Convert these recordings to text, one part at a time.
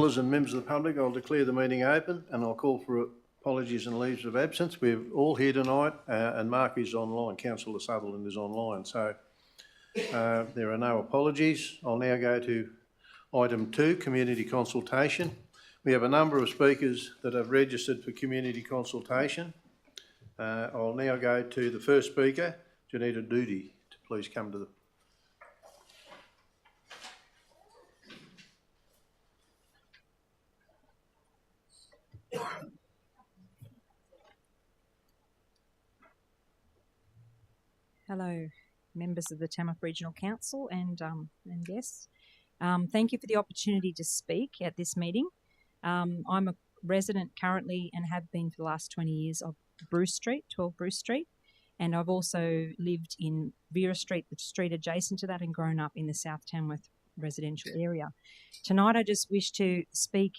And members of the public, I'll declare the meeting open and I'll call for apologies and leaves of absence. We're all here tonight and Mark is online, Councillor Sutherland is online, so there are no apologies. I'll now go to item 2, community consultation. We have a number of speakers that have registered for community consultation. I'll now go to the first speaker, Janita Doody, to please come to the... Hello, members of the Tamworth Regional Council and guests. Thank you for the opportunity to speak at this meeting. I'm a resident currently and have been for the last 20 years of Bruce Street, 12 Bruce Street, and I've also lived in Vera Street, the street adjacent to that, and grown up in the South Tamworth residential area. Tonight I just wish to speak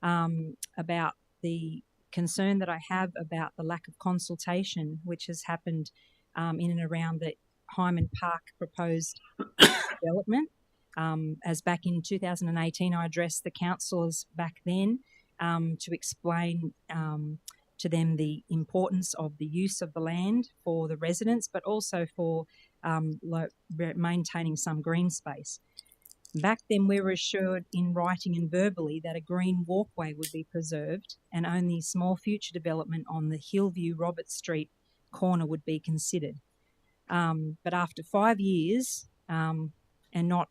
about the concern that I have about the lack of consultation which has happened in and around the Hyman Park proposed development. As back in 2018, I addressed the councillors back then to explain to them the importance of the use of the land for the residents, but also for maintaining some green space. Back then, we were assured in writing and verbally that a green walkway would be preserved and only small future development on the Hillview Robert Street corner would be considered. But after 5 years and not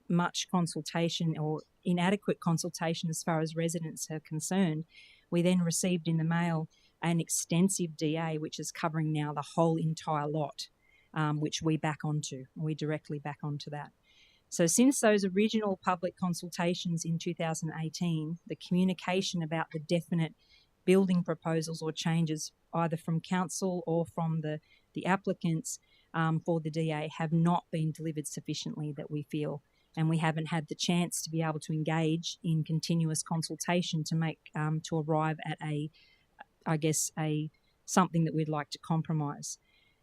much consultation or inadequate consultation as far as residents are concerned, we then received in the mail an extensive DA which is covering now the whole entire lot, which we back onto. We directly back onto that. So since those original public consultations in 2018, the communication about the definite building proposals or changes either from council or from the applicants for the DA have not been delivered sufficiently, that we feel, and we haven't had the chance to be able to engage in continuous consultation to make to arrive at something that we'd like to compromise.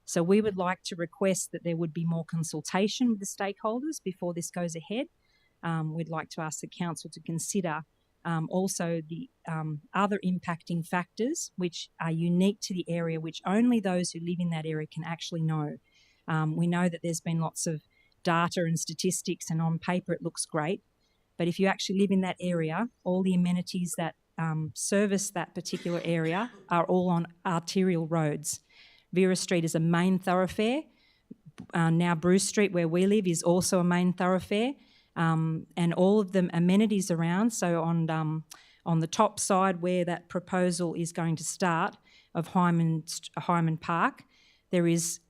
So we would like to request that there would be more consultation with the stakeholders before this goes ahead. We'd like to ask the council to consider also the other impacting factors which are unique to the area, which only those who live in that area can actually know. We know that there's been lots of data and statistics, and on paper it looks great, but if you actually live in that area, all the amenities that service that particular area are all on arterial roads. Vera Street is a main thoroughfare. Now Bruce Street, where we live, is also a main thoroughfare. And all of the amenities around, so on the top side where that proposal is going to start of Hyman Park, there is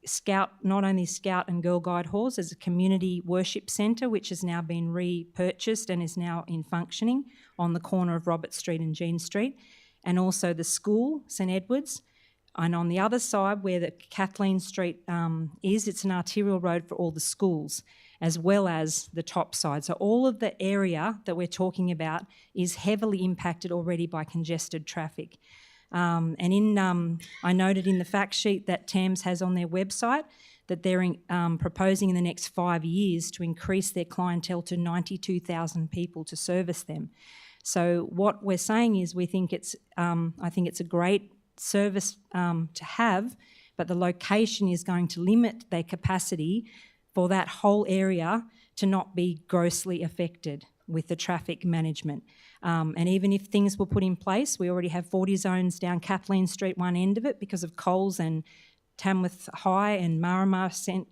not only Scout and Girl Guide halls, there's a community worship centre which has now been repurchased and is now in functioning on the corner of Robert Street and Jean Street, and also the school, St Edward's. And on the other side where the Kathleen Street is, it's an arterial road for all the schools, as well as the top side. So all of the area that we're talking about is heavily impacted already by congested traffic. I noted in the fact sheet that TAMS has on their website that they're proposing in the next 5 years to increase their clientele to 92,000 people to service them. So what we're saying is I think it's a great service to have, but the location is going to limit their capacity for that whole area to not be grossly affected with the traffic management. And even if things were put in place, we already have 40 zones down Kathleen Street, one end of it, because of Coles and Tamworth High and Marama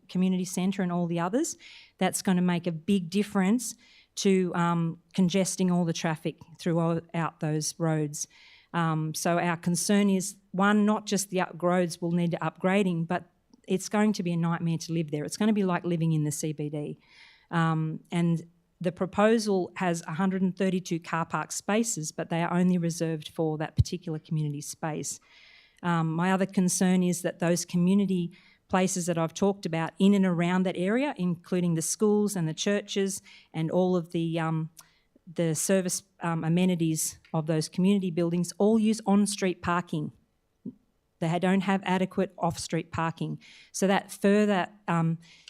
Community Centre and all the others. That's going to make a big difference to congesting all the traffic throughout those roads. So our concern is, one, not just the roads will need upgrading, but it's going to be a nightmare to live there. It's going to be like living in the CBD. And the proposal has 132 car park spaces, but they are only reserved for that particular community space. My other concern is that those community places that I've talked about in and around that area, including the schools and the churches and all of the service amenities of those community buildings, all use on-street parking. They don't have adequate off-street parking. So that further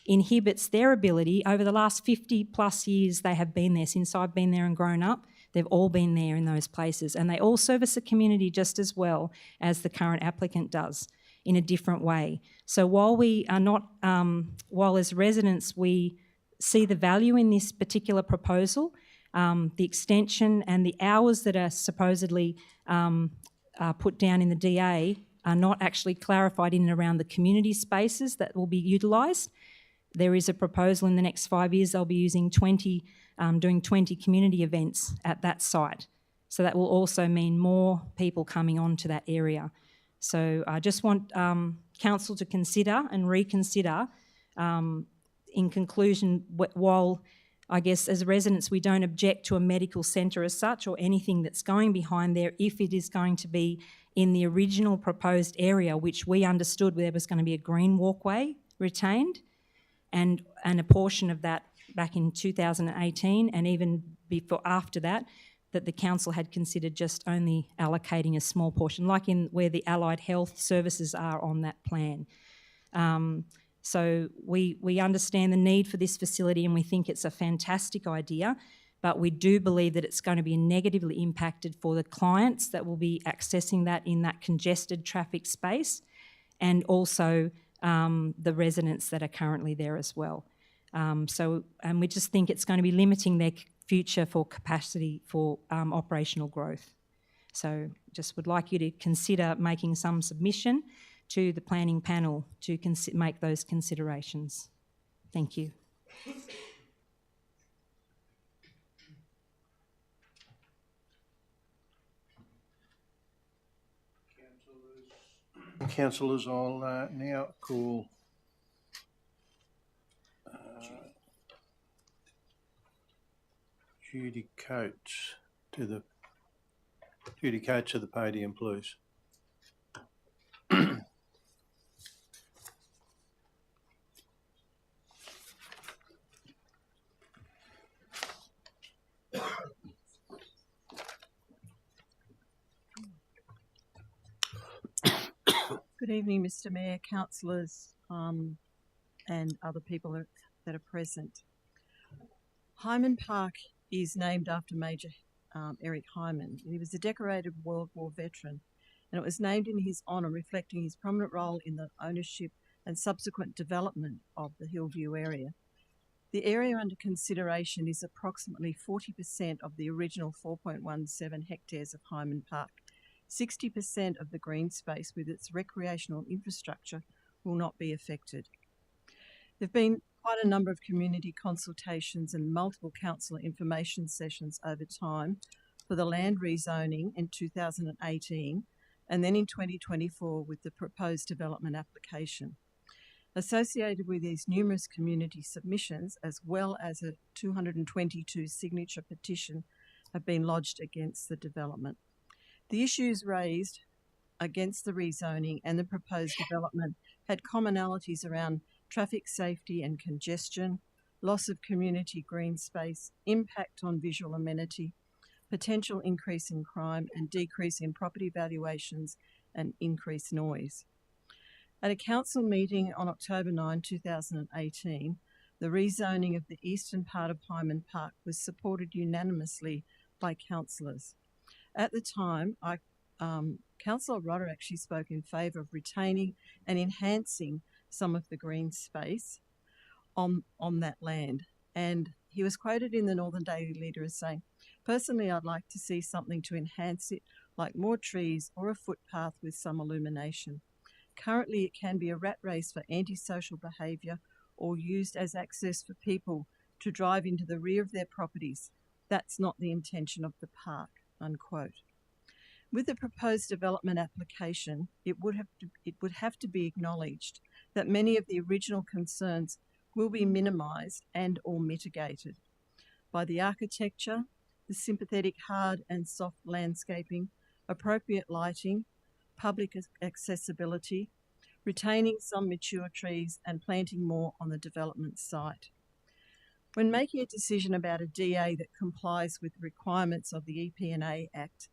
inhibits their ability. Over the last 50 plus years they have been there, since I've been there and grown up, They've all been there in those places, and they all service the community just as well as the current applicant does, in a different way. So while we are not, while as residents we see the value in this particular proposal, the extension and the hours that are supposedly put down in the DA are not actually clarified in and around the community spaces that will be utilised. There is a proposal in the next 5 years they'll be using doing 20 community events at that site. So that will also mean more people coming onto that area. So I just want council to consider and reconsider. In conclusion, while I guess as residents we don't object to a medical centre as such or anything that's going behind there, if it is going to be in the original proposed area, which we understood there was going to be a green walkway retained, and a portion of that back in 2018 and even before after that the council had considered just only allocating a small portion, like in where the allied health services are on that plan. So we understand the need for this facility and we think it's a fantastic idea, but we do believe that it's going to be negatively impacted for the clients that will be accessing that in that congested traffic space, and also the residents that are currently there as well. And we just think it's going to be limiting their future for capacity for operational growth. So just would like you to consider making some submission to the planning panel to make those considerations. Thank you. Councillors, I'll now call Judy Coates to the podium, please. Good evening, Mr Mayor, councillors and other people that are present. Hyman Park is named after Major Eric Hyman. He was a decorated World War veteran, and it was named in his honour, reflecting his prominent role in the ownership and subsequent development of the Hillview area. The area under consideration is approximately 40% of the original 4.17 hectares of Hyman Park. 60% of the green space with its recreational infrastructure will not be affected. There have been quite a number of community consultations and multiple councillor information sessions over time for the land rezoning in 2018 and then in 2024 with the proposed development application. Associated with these numerous community submissions, as well as a 222 signature petition, have been lodged against the development. The issues raised against the rezoning and the proposed development had commonalities around traffic safety and congestion, loss of community green space, impact on visual amenity, potential increase in crime and decrease in property valuations, and increased noise. At a council meeting on October 9, 2018, the rezoning of the eastern part of Hyman Park was supported unanimously by councillors. At the time, Councillor Rodder actually spoke in favour of retaining and enhancing some of the green space on that land. And he was quoted in the Northern Daily Leader as saying, "Personally, I'd like to see something to enhance it, like more trees or a footpath with some illumination. Currently, it can be a rat race for antisocial behaviour or used as access for people to drive into the rear of their properties. That's not the intention of the park." Unquote. With the proposed development application, it would have to be acknowledged that many of the original concerns will be minimised and or mitigated by the architecture, the sympathetic hard and soft landscaping, appropriate lighting, public accessibility, retaining some mature trees and planting more on the development site. When making a decision about a DA that complies with the requirements of the EP&A Act,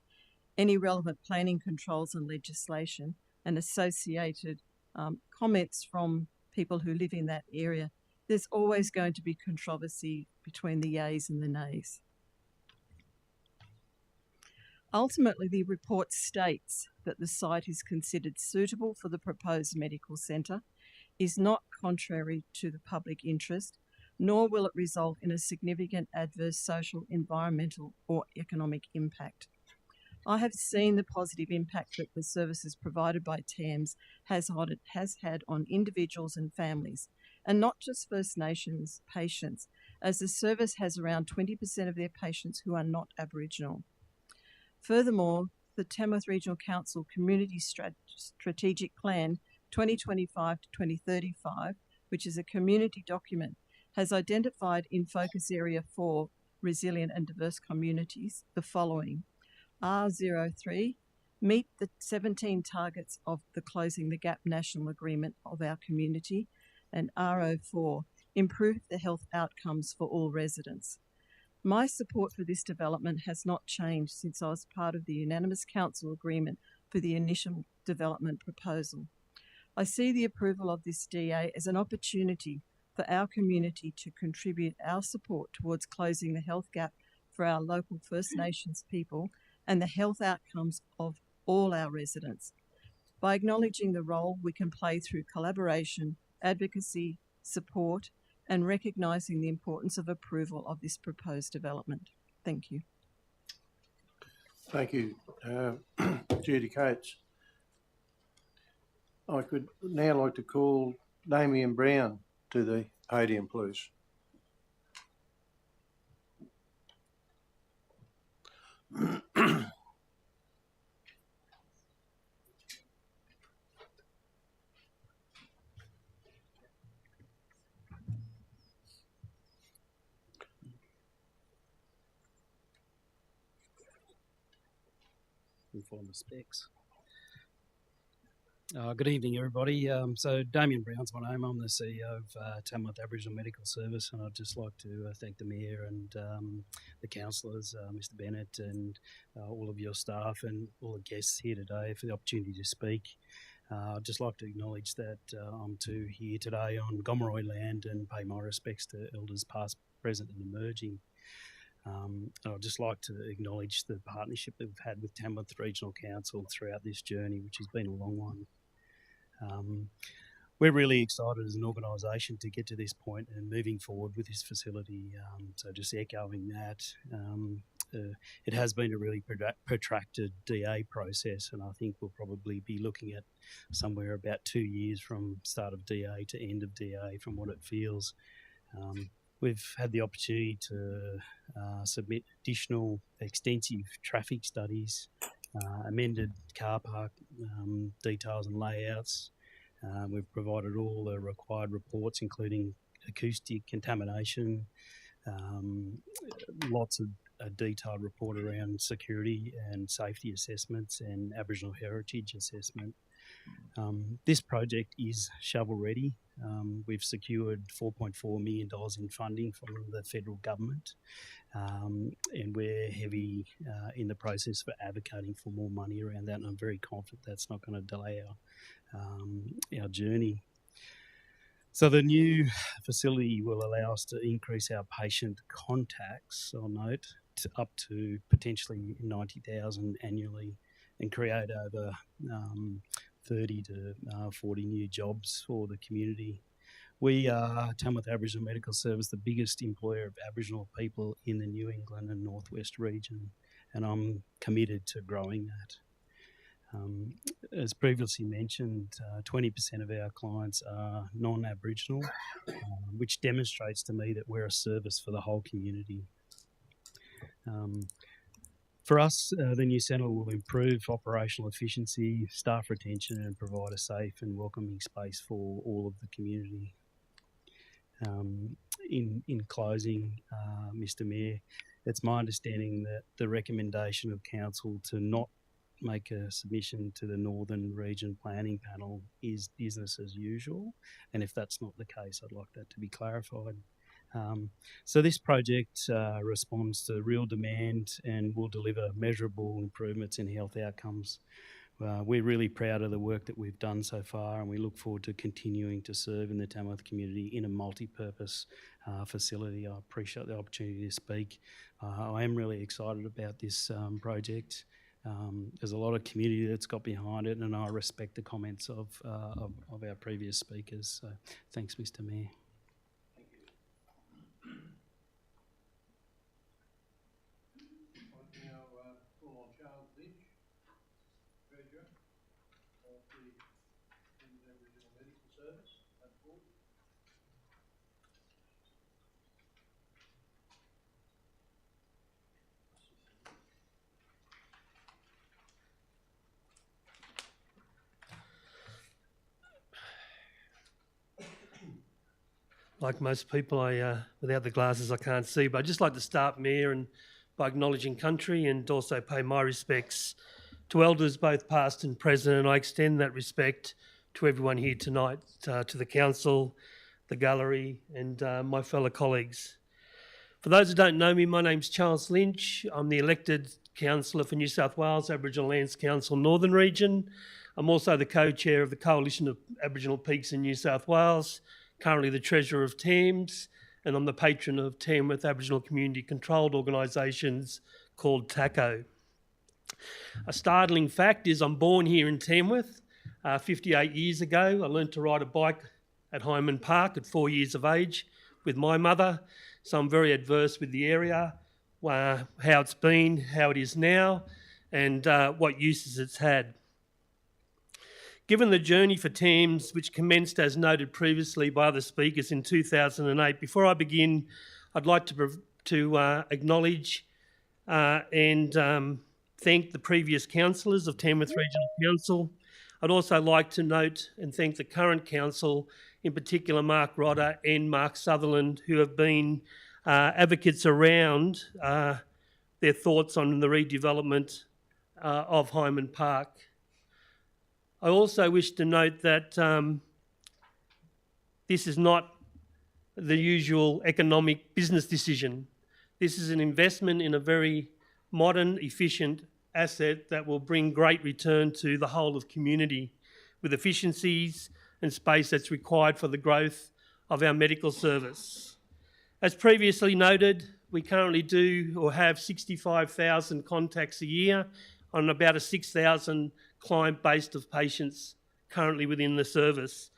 any relevant planning controls and legislation, and associated comments from people who live in that area, there's always going to be controversy between the yeas and the nays. Ultimately, the report states that the site is considered suitable for the proposed medical centre, is not contrary to the public interest, nor will it result in a significant adverse social, environmental, or economic impact. I have seen the positive impact that the services provided by TAMS has had on individuals and families, and not just First Nations patients, as the service has around 20% of their patients who are not Aboriginal. Furthermore, the Tamworth Regional Council Community Strategic Plan 2025 to 2035, which is a community document, has identified in Focus Area 4, Resilient and Diverse Communities, the following. R03, meet the 17 targets of the Closing the Gap National Agreement of our community, and R04, improve the health outcomes for all residents. My support for this development has not changed since I was part of the unanimous council agreement for the initial development proposal. I see the approval of this DA as an opportunity for our community to contribute our support towards closing the health gap for our local First Nations people and the health outcomes of all our residents. By acknowledging the role we can play through collaboration, advocacy, support, and recognising the importance of approval of this proposed development. Thank you. Thank you, Judy Coates. I could now like to call Damien Brown to the podium, please. Inform the specs. Good evening, everybody. So Damien Brown's my name. I'm the CEO of Tamworth Aboriginal Medical Service, and I'd just like to thank the Mayor and the councillors, Mr Bennett, and all of your staff and all the guests here today for the opportunity to speak. I'd just like to acknowledge that I'm here today on Gomeroi land and pay my respects to elders past, present and emerging. I'd just like to acknowledge the partnership that we've had with Tamworth Regional Council throughout this journey, which has been a long one. We're really excited as an organisation to get to this point and moving forward with this facility. So just echoing that, it has been a really protracted DA process, and I think we'll probably be looking at somewhere about 2 years from start of DA to end of DA from what it feels. We've had the opportunity to submit additional extensive traffic studies, amended car park details and layouts. We've provided all the required reports, including acoustic contamination, lots of a detailed report around security and safety assessments and Aboriginal heritage assessment. This project is shovel ready. We've secured $4.4 million in funding from the federal government, and we're heavy in the process for advocating for more money around that, and I'm very confident that's not going to delay our journey. So the new facility will allow us to increase our patient contacts, I'll note, up to potentially 90,000 annually, and create over 30 to 40 new jobs for the community. We are, Tamworth Aboriginal Medical Service, the biggest employer of Aboriginal people in the New England and Northwest region, and I'm committed to growing that. As previously mentioned, 20% of our clients are non-Aboriginal, which demonstrates to me that we're a service for the whole community. For us, the new centre will improve operational efficiency, staff retention, and provide a safe and welcoming space for all of the community. In closing, Mr Mayor, it's my understanding that the recommendation of Council to not make a submission to the Northern Region Planning Panel is business as usual, and if that's not the case, I'd like that to be clarified. So this project responds to real demand and will deliver measurable improvements in health outcomes we're really proud of the work that we've done so far, and we look forward to continuing to serve in the Tamworth community in a multi-purpose facility. I appreciate the opportunity to speak. I am really excited about this project. There's a lot of community that's got behind it, and I respect the comments of our previous speakers. So thanks, Mr. Mayor. Like most people, without the glasses, I can't see. But I'd just like to start, Mayor, and by acknowledging country and also pay my respects to elders, both past and present. And I extend that respect to everyone here tonight, to the council, the gallery, and my fellow colleagues. For those who don't know me, my name's Charles Lynch. I'm the elected councillor for New South Wales Aboriginal Lands Council Northern Region. I'm also the co-chair of the Coalition of Aboriginal Peaks in New South Wales, currently the Treasurer of Thames, and I'm the patron of Tamworth Aboriginal Community Controlled Organisations called TACO. A startling fact is I'm born here in Tamworth 58 years ago. I learned to ride a bike at Hyman Park at 4 years of age with my mother, so I'm very adverse with the area, how it's been, how it is now, and what uses it's had. Given the journey for Thames, which commenced as noted previously by other speakers in 2008, before I begin, I'd like to acknowledge and thank the previous councillors of Tamworth Regional Council. I'd also like to note and thank the current council, in particular Mark Rodder and Mark Sutherland, who have been advocates around their thoughts on the redevelopment of Hyman Park. I also wish to note that this is not the usual economic business decision. This is an investment in a very modern, efficient asset that will bring great return to the whole of community, with efficiencies and space that's required for the growth of our medical service. As previously noted, we currently do or have 65,000 contacts a year on about a 6,000 client base of patients currently within the service.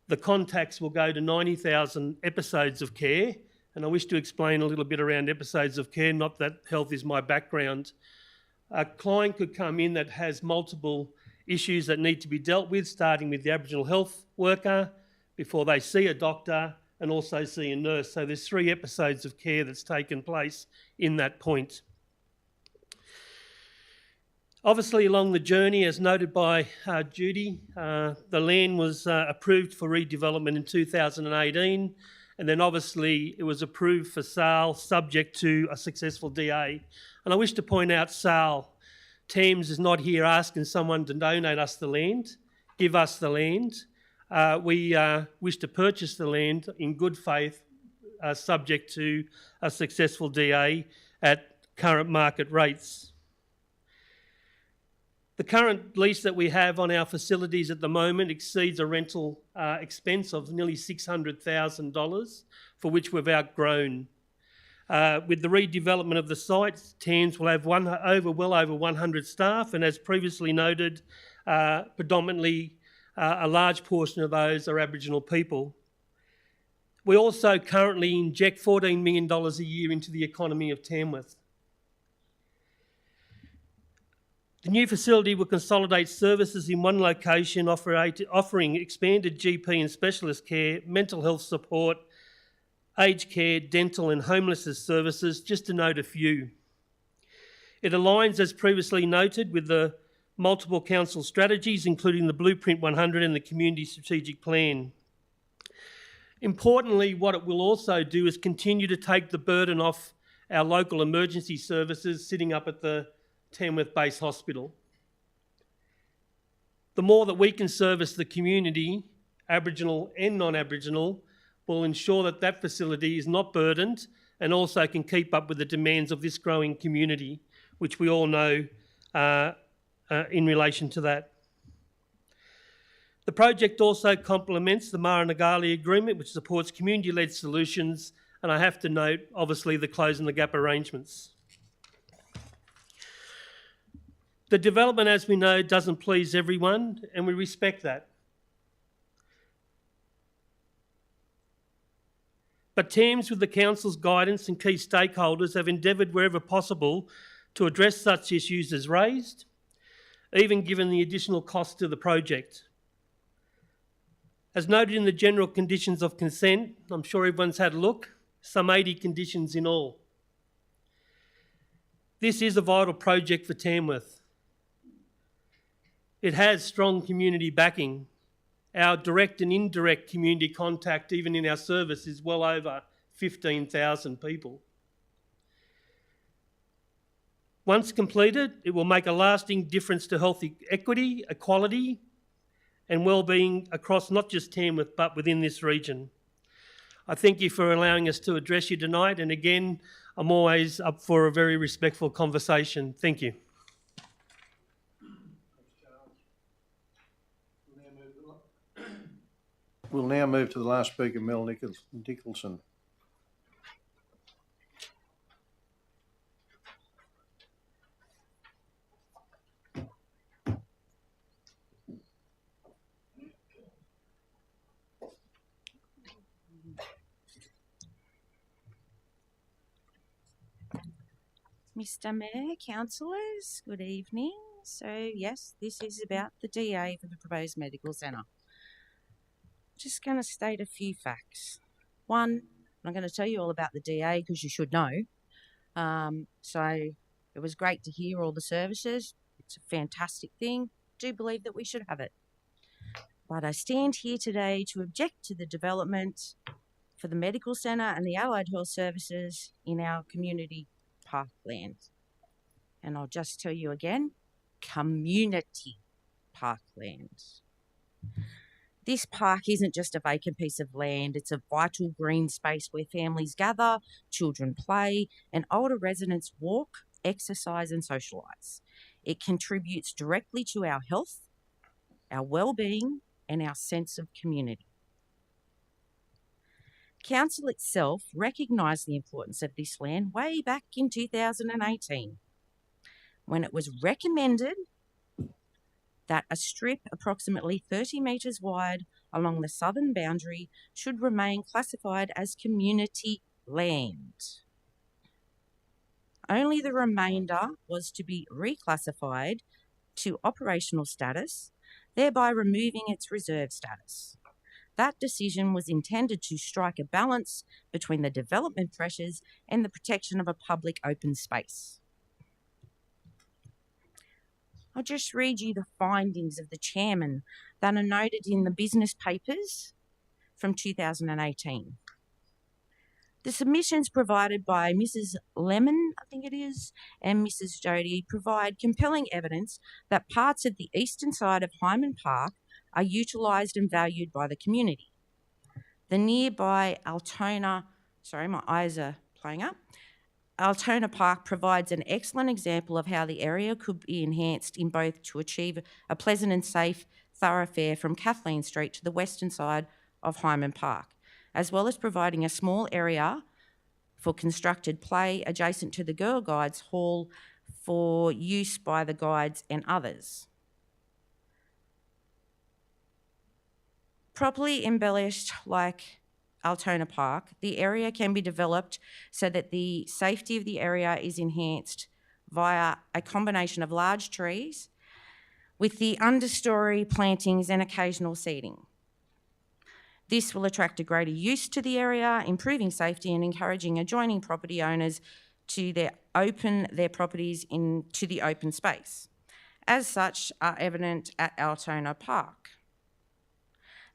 The contacts will go to 90,000 episodes of care, and I wish to explain a little bit around episodes of care, not that health is my background. A client could come in that has multiple issues that need to be dealt with, starting with the Aboriginal health worker before they see a doctor and also see a nurse. So there's 3 episodes of care that's taken place in that point. Obviously, along the journey, as noted by Judy, the land was approved for redevelopment in 2018, and then obviously it was approved for sale subject to a successful DA. And I wish to point out Thames is not here asking someone to donate us the land, give us the land. We wish to purchase the land in good faith, subject to a successful DA at current market rates. The current lease that we have on our facilities at the moment exceeds a rental expense of nearly $600,000, for which we've outgrown. With the redevelopment of the site, Thames will have well over 100 staff, and as previously noted, predominantly a large portion of those are Aboriginal people. We also currently inject $14 million a year into the economy of Tamworth. The new facility will consolidate services in one location, offering expanded GP and specialist care, mental health support, aged care, dental and homelessness services, just to note a few. It aligns, as previously noted, with the multiple council strategies, including the Blueprint 100 and the Community Strategic Plan. Importantly, what it will also do is continue to take the burden off our local emergency services sitting up at the Tamworth Base Hospital. The more that we can service the community, Aboriginal and non-Aboriginal, will ensure that that facility is not burdened and also can keep up with the demands of this growing community, which we all know in relation to that. The project also complements the Murrunagali Agreement, which supports community-led solutions, and I have to note, obviously, the Closing the Gap arrangements. The development, as we know, doesn't please everyone, and we respect that. But teams with the Council's guidance and key stakeholders have endeavoured wherever possible to address such issues as raised, even given the additional cost to the project. As noted in the general conditions of consent, I'm sure everyone's had a look, some 80 conditions in all. This is a vital project for Tamworth. It has strong community backing. Our direct and indirect community contact, even in our service, is well over 15,000 people. Once completed, it will make a lasting difference to health equity, equality and wellbeing across not just Tamworth but within this region. I thank you for allowing us to address you tonight, and again, I'm always up for a very respectful conversation. Thank you. We'll now move to the last speaker, Mel Nicholson. Mr. Mayor, councillors, good evening. So yes, this is about the DA for the proposed medical centre. Just going to state a few facts. One, I'm going to tell you all about the DA because you should know. So it was great to hear all the services. It's a fantastic thing. Do believe that we should have it. But I stand here today to object to the development for the medical centre and the allied health services in our community parkland. And I'll just tell you again, community parkland. This park isn't just a vacant piece of land, it's a vital green space where families gather, children play, and older residents walk, exercise and socialise. It contributes directly to our health, our well-being and our sense of community. Council itself recognised the importance of this land way back in 2018 when it was recommended that a strip approximately 30 metres wide along the southern boundary should remain classified as community land. Only the remainder was to be reclassified to operational status, thereby removing its reserve status. That decision was intended to strike a balance between the development pressures and the protection of a public open space. I'll just read you the findings of the chairman that are noted in the business papers from 2018. The submissions provided by Mrs. Lemon, I think it is, and Mrs. Jody provide compelling evidence that parts of the eastern side of Hyman Park are utilised and valued by the community. The nearby Altona, sorry, my eyes are playing up. Altona Park provides an excellent example of how the area could be enhanced in both to achieve a pleasant and safe thoroughfare from Kathleen Street to the western side of Hyman Park, as well as providing a small area for constructed play adjacent to the Girl Guides Hall for use by the guides and others. Properly embellished like Altona Park, the area can be developed so that the safety of the area is enhanced via a combination of large trees with the understory plantings and occasional seeding. This will attract a greater use to the area, improving safety and encouraging adjoining property owners to open their properties into the open space. As such, are evident at Altona Park.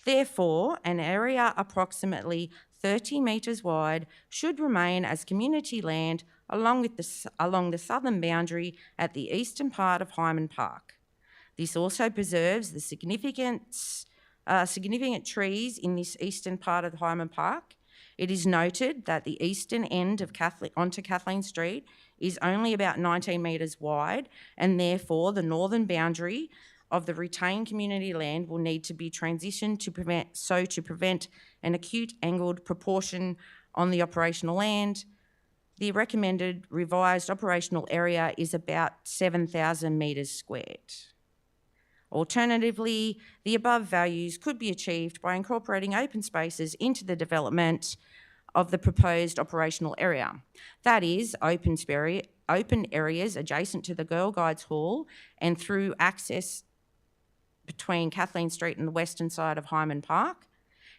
Therefore, an area approximately 30 metres wide should remain as community land along the southern boundary at the eastern part of Hyman Park. This also preserves the significant trees in this eastern part of Hyman Park It is noted that the eastern end of onto Kathleen Street is only about 19 metres wide, and therefore the northern boundary of the retained community land will need to be transitioned to prevent an acute angled proportion on the operational land. The recommended revised operational area is about 7,000 metres squared. Alternatively, the above values could be achieved by incorporating open spaces into the development of the proposed operational area. That is, open areas adjacent to the Girl Guides Hall and through access between Kathleen Street and the western side of Hyman Park.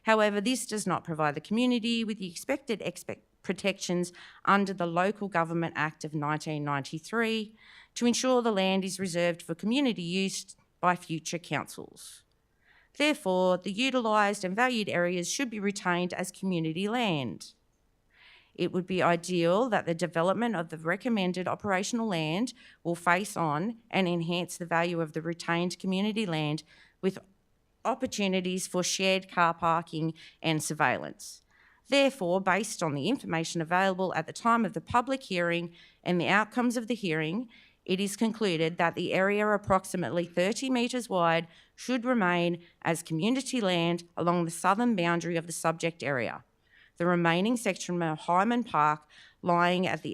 However, this does not provide the community with the expected protections under the Local Government Act of 1993 to ensure the land is reserved for community use by future councils. Therefore, the utilised and valued areas should be retained as community land. It would be ideal that the development of the recommended operational land will face on and enhance the value of the retained community land with opportunities for shared car parking and surveillance. Therefore, based on the information available at the time of the public hearing and the outcomes of the hearing, it is concluded that the area approximately 30 metres wide should remain as community land along the southern boundary of the subject area. The remaining section of Hyman Park, lying at the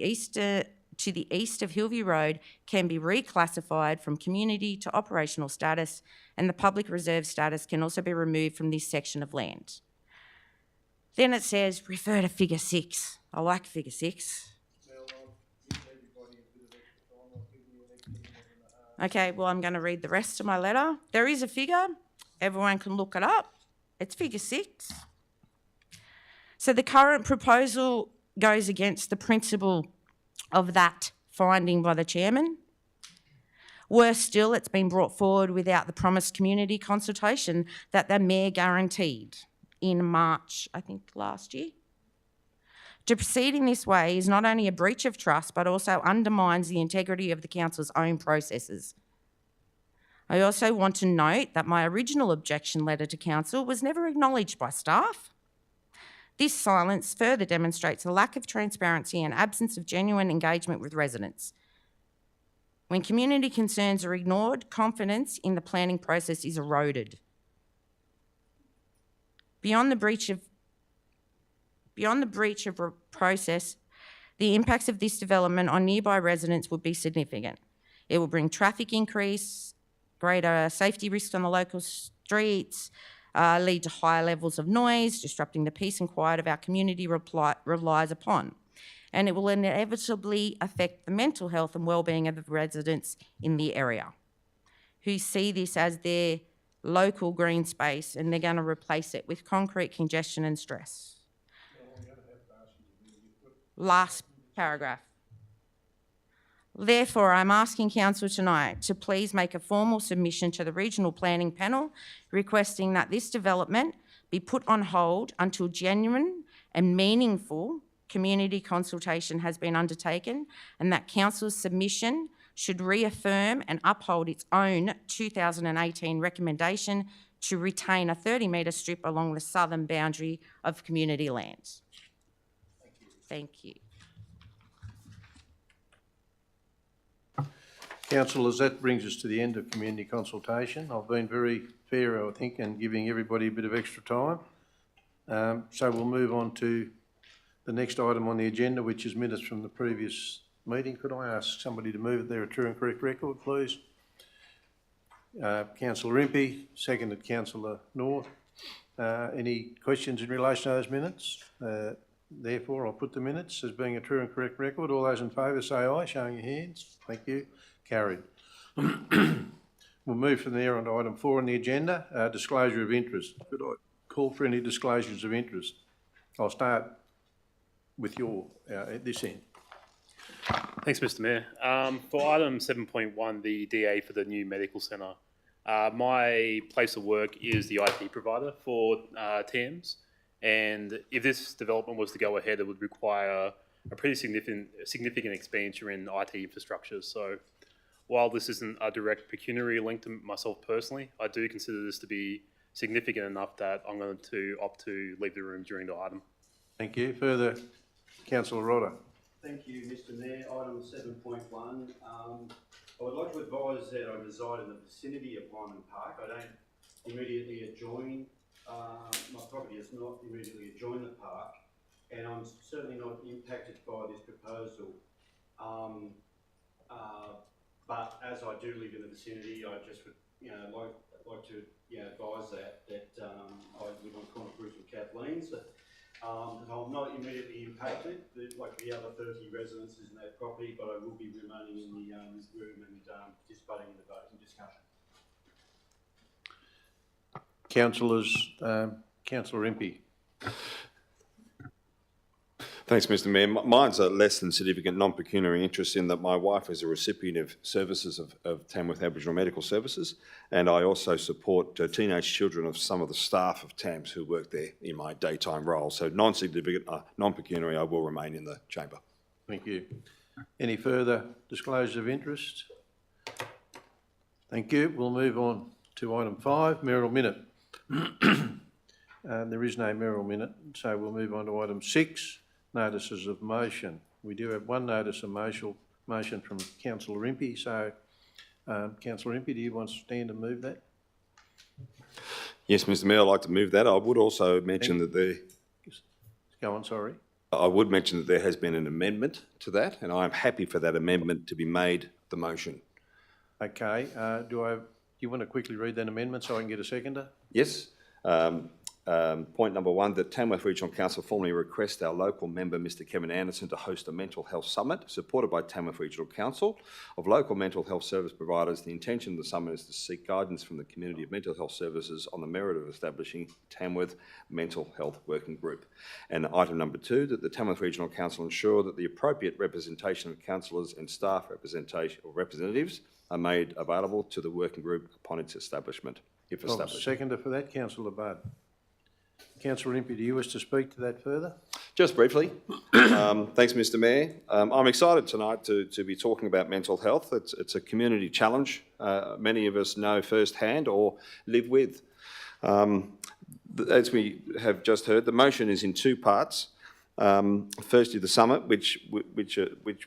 to the east of Hillview Road, can be reclassified from community to operational status, and the public reserve status can also be removed from this section of land. Then it says, refer to figure 6. I like figure 6. Okay, well, I'm going to read the rest of my letter. There is a figure. Everyone can look it up. It's figure 6. So the current proposal goes against the principle of that finding by the chairman. Worse still, it's been brought forward without the promised community consultation that the mayor guaranteed in March, I think, last year. To proceed in this way is not only a breach of trust, but also undermines the integrity of the council's own processes. I also want to note that my original objection letter to council was never acknowledged by staff. This silence further demonstrates a lack of transparency and absence of genuine engagement with residents. When community concerns are ignored, confidence in the planning process is eroded. Beyond the breach of a process, the impacts of this development on nearby residents would be significant. It will bring traffic increase, greater safety risks on the local streets, lead to higher levels of noise, disrupting the peace and quiet of our community relies upon. And it will inevitably affect the mental health and wellbeing of the residents in the area, who see this as their local green space, and they're going to replace it with concrete congestion and stress. Last paragraph. Therefore, I'm asking Council tonight to please make a formal submission to the Regional Planning Panel requesting that this development be put on hold until genuine and meaningful community consultation has been undertaken, and that Council's submission should reaffirm and uphold its own 2018 recommendation to retain a 30-metre strip along the southern boundary of community lands. Thank you. Councillors, that brings us to the end of community consultation. I've been very fair, I think, in giving everybody a bit of extra time. So we'll move on to the next item on the agenda, which is minutes from the previous meeting. Could I ask somebody to move their true and correct record, please? Councillor Impey, seconded Councillor North. Any questions in relation to those minutes? Therefore, I'll put the minutes as being a true and correct record. All those in favour say aye, showing your hands. Thank you. Carried. We'll move from there on to item 4 on the agenda, disclosure of interest. Could I call for any disclosures of interest? I'll start with your, at this end. Thanks, Mr Mayor. For item 7.1, the DA for the new medical centre, my place of work is the IT provider for TAMS, and if this development was to go ahead, it would require a pretty significant expenditure in IT infrastructure. So while this isn't a direct pecuniary link to myself personally, I do consider this to be significant enough that I'm going to opt to leave the room during the item. Thank you. Further, councillor Rodder. Thank you, Mr Mayor. Item 7.1. I would like to advise that I reside in the vicinity of Hyman Park. I don't immediately adjoin, my property is not immediately adjoin the park, and I'm certainly not impacted by this proposal. But as I do live in the vicinity, I just would, like to, advise that I live on corner Bruce and Kathleen's. I'm not immediately impacted, like the other 30 residences in that property, but I will be remaining in the room and participating in the voting discussion. Councillor Impey. Thanks, Mr Mayor. Mine's a less than significant non-pecuniary interest in that my wife is a recipient of services of Tamworth Aboriginal Medical Services, and I also support teenage children of some of the staff of TAMS who work there in my daytime role. So non-significant, non-pecuniary, I will remain in the chamber. Thank you. Any further disclosure of interest? Thank you. We'll move on to item 5, mayoral minute. There is no mayoral minute, so we'll move on to item 6. Notices of motion. We do have one notice of motion from councillor Impey. So, councillor Impey, do you want to stand and move that? Yes, Mr Mayor, I'd like to move that. I would also mention that Go on, sorry. I would mention that there has been an amendment to that, and I am happy for that amendment to be made the motion. Okay. Do you want to quickly read that amendment so I can get a seconder? Yes. Point number 1, that Tamworth Regional Council formally requests our local member, Mr Kevin Anderson, to host a mental health summit supported by Tamworth Regional Council of local mental health service providers. The intention of the summit is to seek guidance from the community of mental health services on the merit of establishing Tamworth Mental Health Working Group. And item number 2, that the Tamworth Regional Council ensure that the appropriate representation of councillors and staff representatives are made available to the working group upon its establishment, if established. Seconder for that, councillor Budd. Councillor Impey, do you wish to speak to that further? Just briefly, thanks, Mr Mayor. I'm excited tonight to be talking about mental health. It's a community challenge many of us know firsthand or live with. As we have just heard, the motion is in 2 parts. Firstly, the summit, which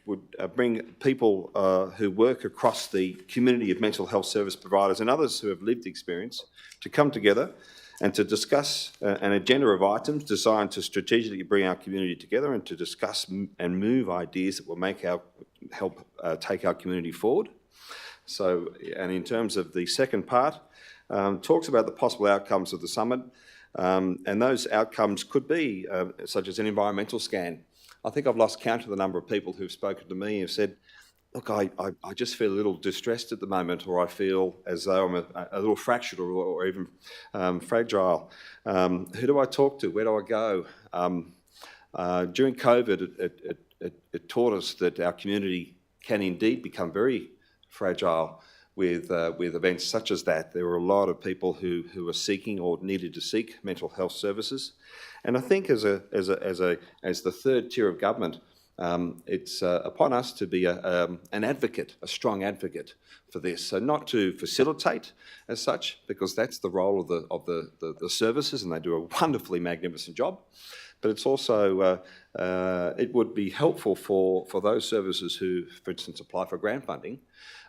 would bring people who work across the community of mental health service providers and others who have lived experience to come together and to discuss an agenda of items designed to strategically bring our community together and to discuss and move ideas that will help take our community forward. So, and in terms of the second part, talks about the possible outcomes of the summit, and those outcomes could be such as an environmental scan. I think I've lost count of the number of people who've spoken to me and have said, look, I just feel a little distressed at the moment, or I feel as though I'm a little fractured or even fragile. Who do I talk to? Where do I go? During COVID, it taught us that our community can indeed become very fragile with events such as that. There were a lot of people who were seeking or needed to seek mental health services, and I think as the third tier of government, it's upon us to be an advocate, a strong advocate for this. So not to facilitate as such, because that's the role of the services, and they do a wonderfully magnificent job. But it's also, it would be helpful for those services who, for instance, apply for grant funding,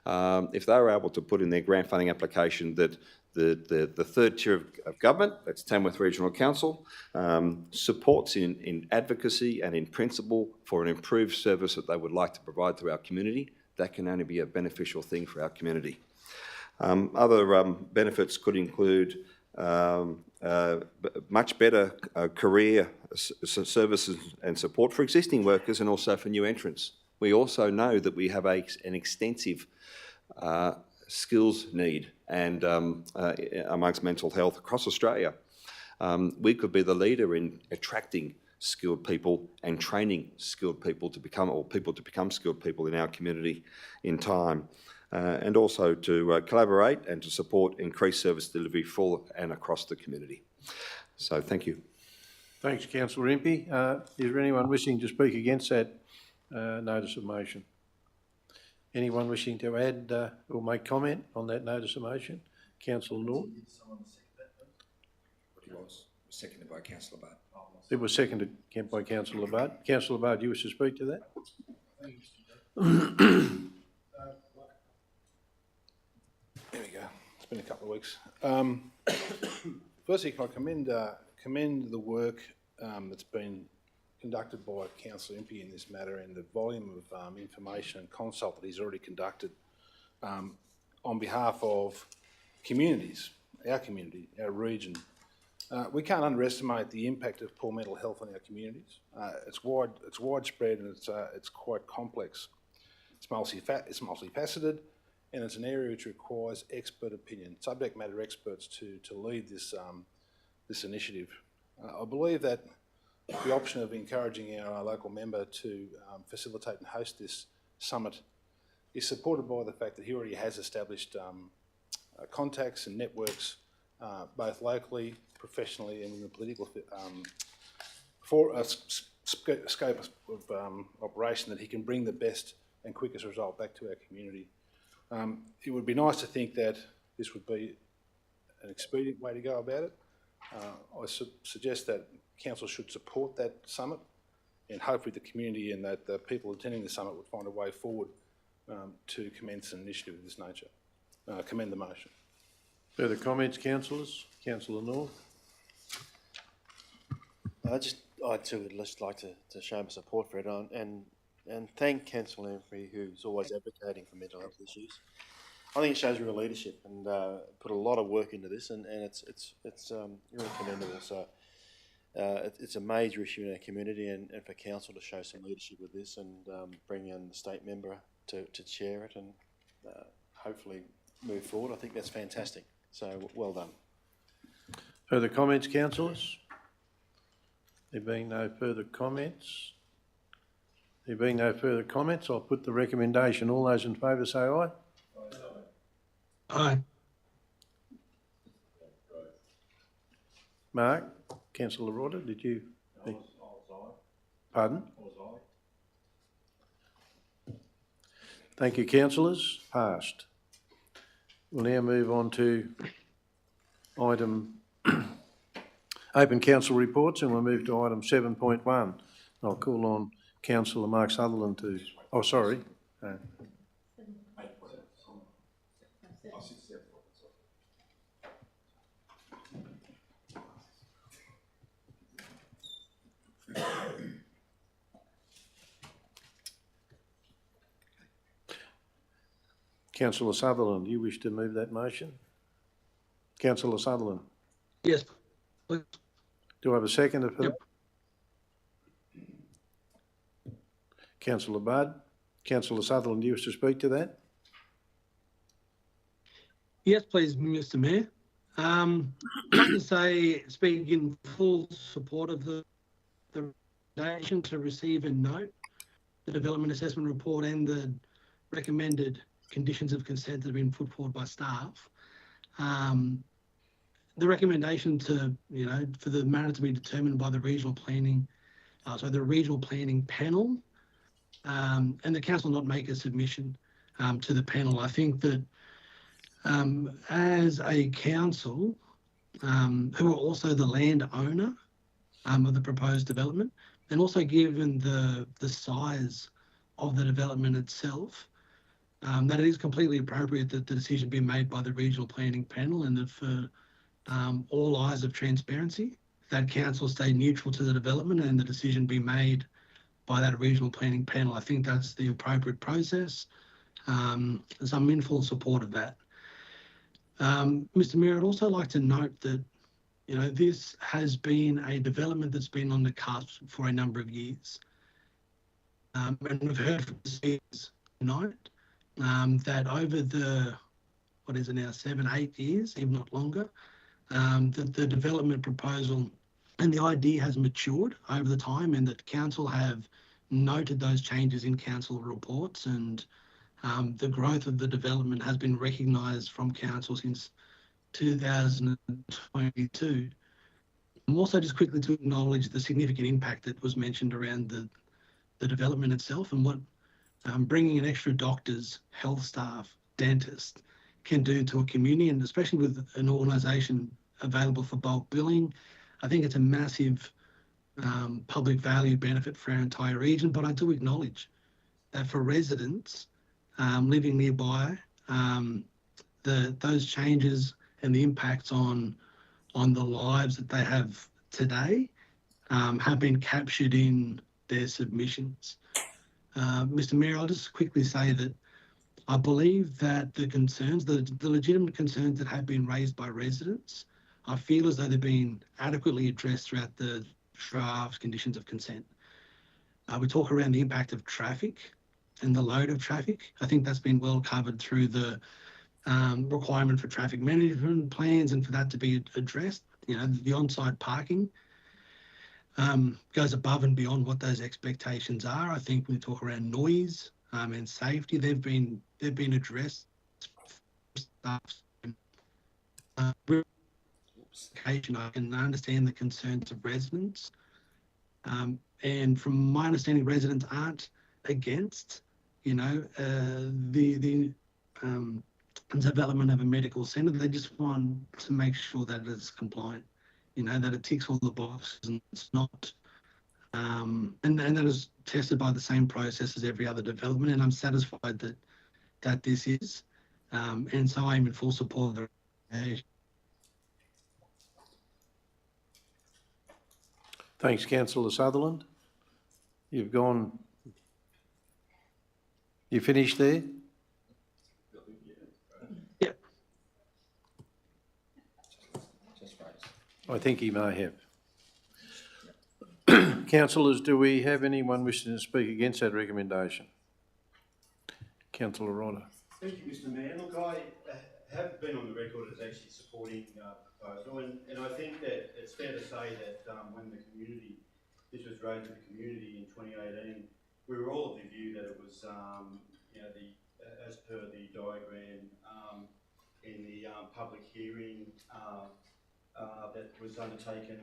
if they were able to put in their grant funding application that the third tier of government, that's Tamworth Regional Council, supports in advocacy and in principle for an improved service that they would like to provide to our community. That can only be a beneficial thing for our community. Other benefits could include much better career services and support for existing workers and also for new entrants. We also know that we have an extensive skills need and amongst mental health across Australia. We could be the leader in attracting skilled people and training skilled people to become, or people to become skilled people in our community in time. And also to collaborate and to support increased service delivery for and across the community. So thank you. Thanks, councillor Impey. Is there anyone wishing to speak against that notice of motion? Anyone wishing to add or make comment on that notice of motion? Councillor North. It was seconded by Councillor Budd. It was seconded by Councillor Budd. Councillor Budd, you wish to speak to that? There we go. It's been a couple of weeks. Firstly, can I commend the work that's been conducted by Councillor Impey in this matter and the volume of information and consult that he's already conducted on behalf of communities, our community, our region. We can't underestimate the impact of poor mental health on our communities. It's widespread and it's quite complex. It's multifaceted, and it's an area which requires expert opinion, subject matter experts to lead this this initiative. I believe that the option of encouraging our local member to facilitate and host this summit is supported by the fact that he already has established contacts and networks, both locally, professionally, and in the political for a scope of operation that he can bring the best and quickest result back to our community. It would be nice to think that this would be an expedient way to go about it. I suggest that council should support that summit, and hopefully the community and that the people attending the summit would find a way forward to commence an initiative of this nature. Commend the motion. Further comments, councillors? Councillor North. I too would just like to show my support for it and thank Councillor Lamprey, who's always advocating for mental health issues. I think it shows real leadership and put a lot of work into this, and it's really commendable. So it's a major issue in our community, and for council to show some leadership with this and bring in the state member to chair it and hopefully move forward. I think that's fantastic. So well done. Further comments, councillors? There being no further comments, I'll put the recommendation. All those in favour say aye. Aye. Mark, Councillor Rodder, did you? Pardon? Thank you, councillors. Passed. We'll now move on to item open council reports, and we'll move to item 7.1. I'll call on Councillor Mark Sutherland to... Oh, sorry. Councillor Sutherland, do you wish to move that motion? Councillor Sutherland? Yes, please. Do I have a seconder for Yep. that? Councillor Budd? Councillor Sutherland, do you wish to speak to that? Yes, please, Mr. Mayor. I'd like to say, speak in full support of the recommendation to receive and note the development assessment report and the recommended conditions of consent that have been put forward by staff. The recommendation to, for the matter to be determined by the regional planning, the regional planning panel, and the council not make a submission to the panel. I think that as a council, who are also the landowner of the proposed development, and also given the size of the development itself, that it is completely appropriate that the decision be made by the regional planning panel, and that for all eyes of transparency, that council stay neutral to the development and the decision be made by that regional planning panel. I think that's the appropriate process. So I'm in full support of that. Mr. Mayor, I'd also like to note that, this has been a development that's been on the cusp for a number of years. And we've heard from the speakers tonight that over the, 7-8 years, if not longer, that the development proposal and the idea has matured over the time, and that council have noted those changes in council reports, and the growth of the development has been recognised from council since 2022. I'm also just quickly to acknowledge the significant impact that was mentioned around the development itself, and what bringing in extra doctors, health staff, dentists can do to a community, and especially with an organisation available for bulk billing. I think it's a massive public value benefit for our entire region, but I do acknowledge that for residents living nearby, those changes and the impacts on the lives that they have today have been captured in their submissions. Mr. Mayor, I'll just quickly say that I believe that the concerns, the legitimate concerns that have been raised by residents, I feel as though they've been adequately addressed throughout the draft conditions of consent. We talk around the impact of traffic and the load of traffic. I think that's been well covered through the requirement for traffic management plans and for that to be addressed. You know, the on-site parking goes above and beyond what those expectations are. I think when we talk around noise and safety, they've been addressed. I can understand the concerns of residents, and from my understanding, residents aren't against, you know, the development of a medical centre. They just want to make sure that it's compliant, you know, that it ticks all the boxes and it's not, and that is tested by the same process as every other development. And I'm satisfied that this is, and so I'm in full support of the. Thanks, Councillor Sutherland. You've gone. You finished there? Yeah. I think he may have. Councillors, do we have anyone wishing to speak against that recommendation? Councillor Rodder. Thank you, Mr. Mayor. Look, I have been on the record as actually supporting proposal, and I think that it's fair to say that when this was raised in the community in 2018, we were all of the view that it was, you know, as per the diagram in the public hearing that was undertaken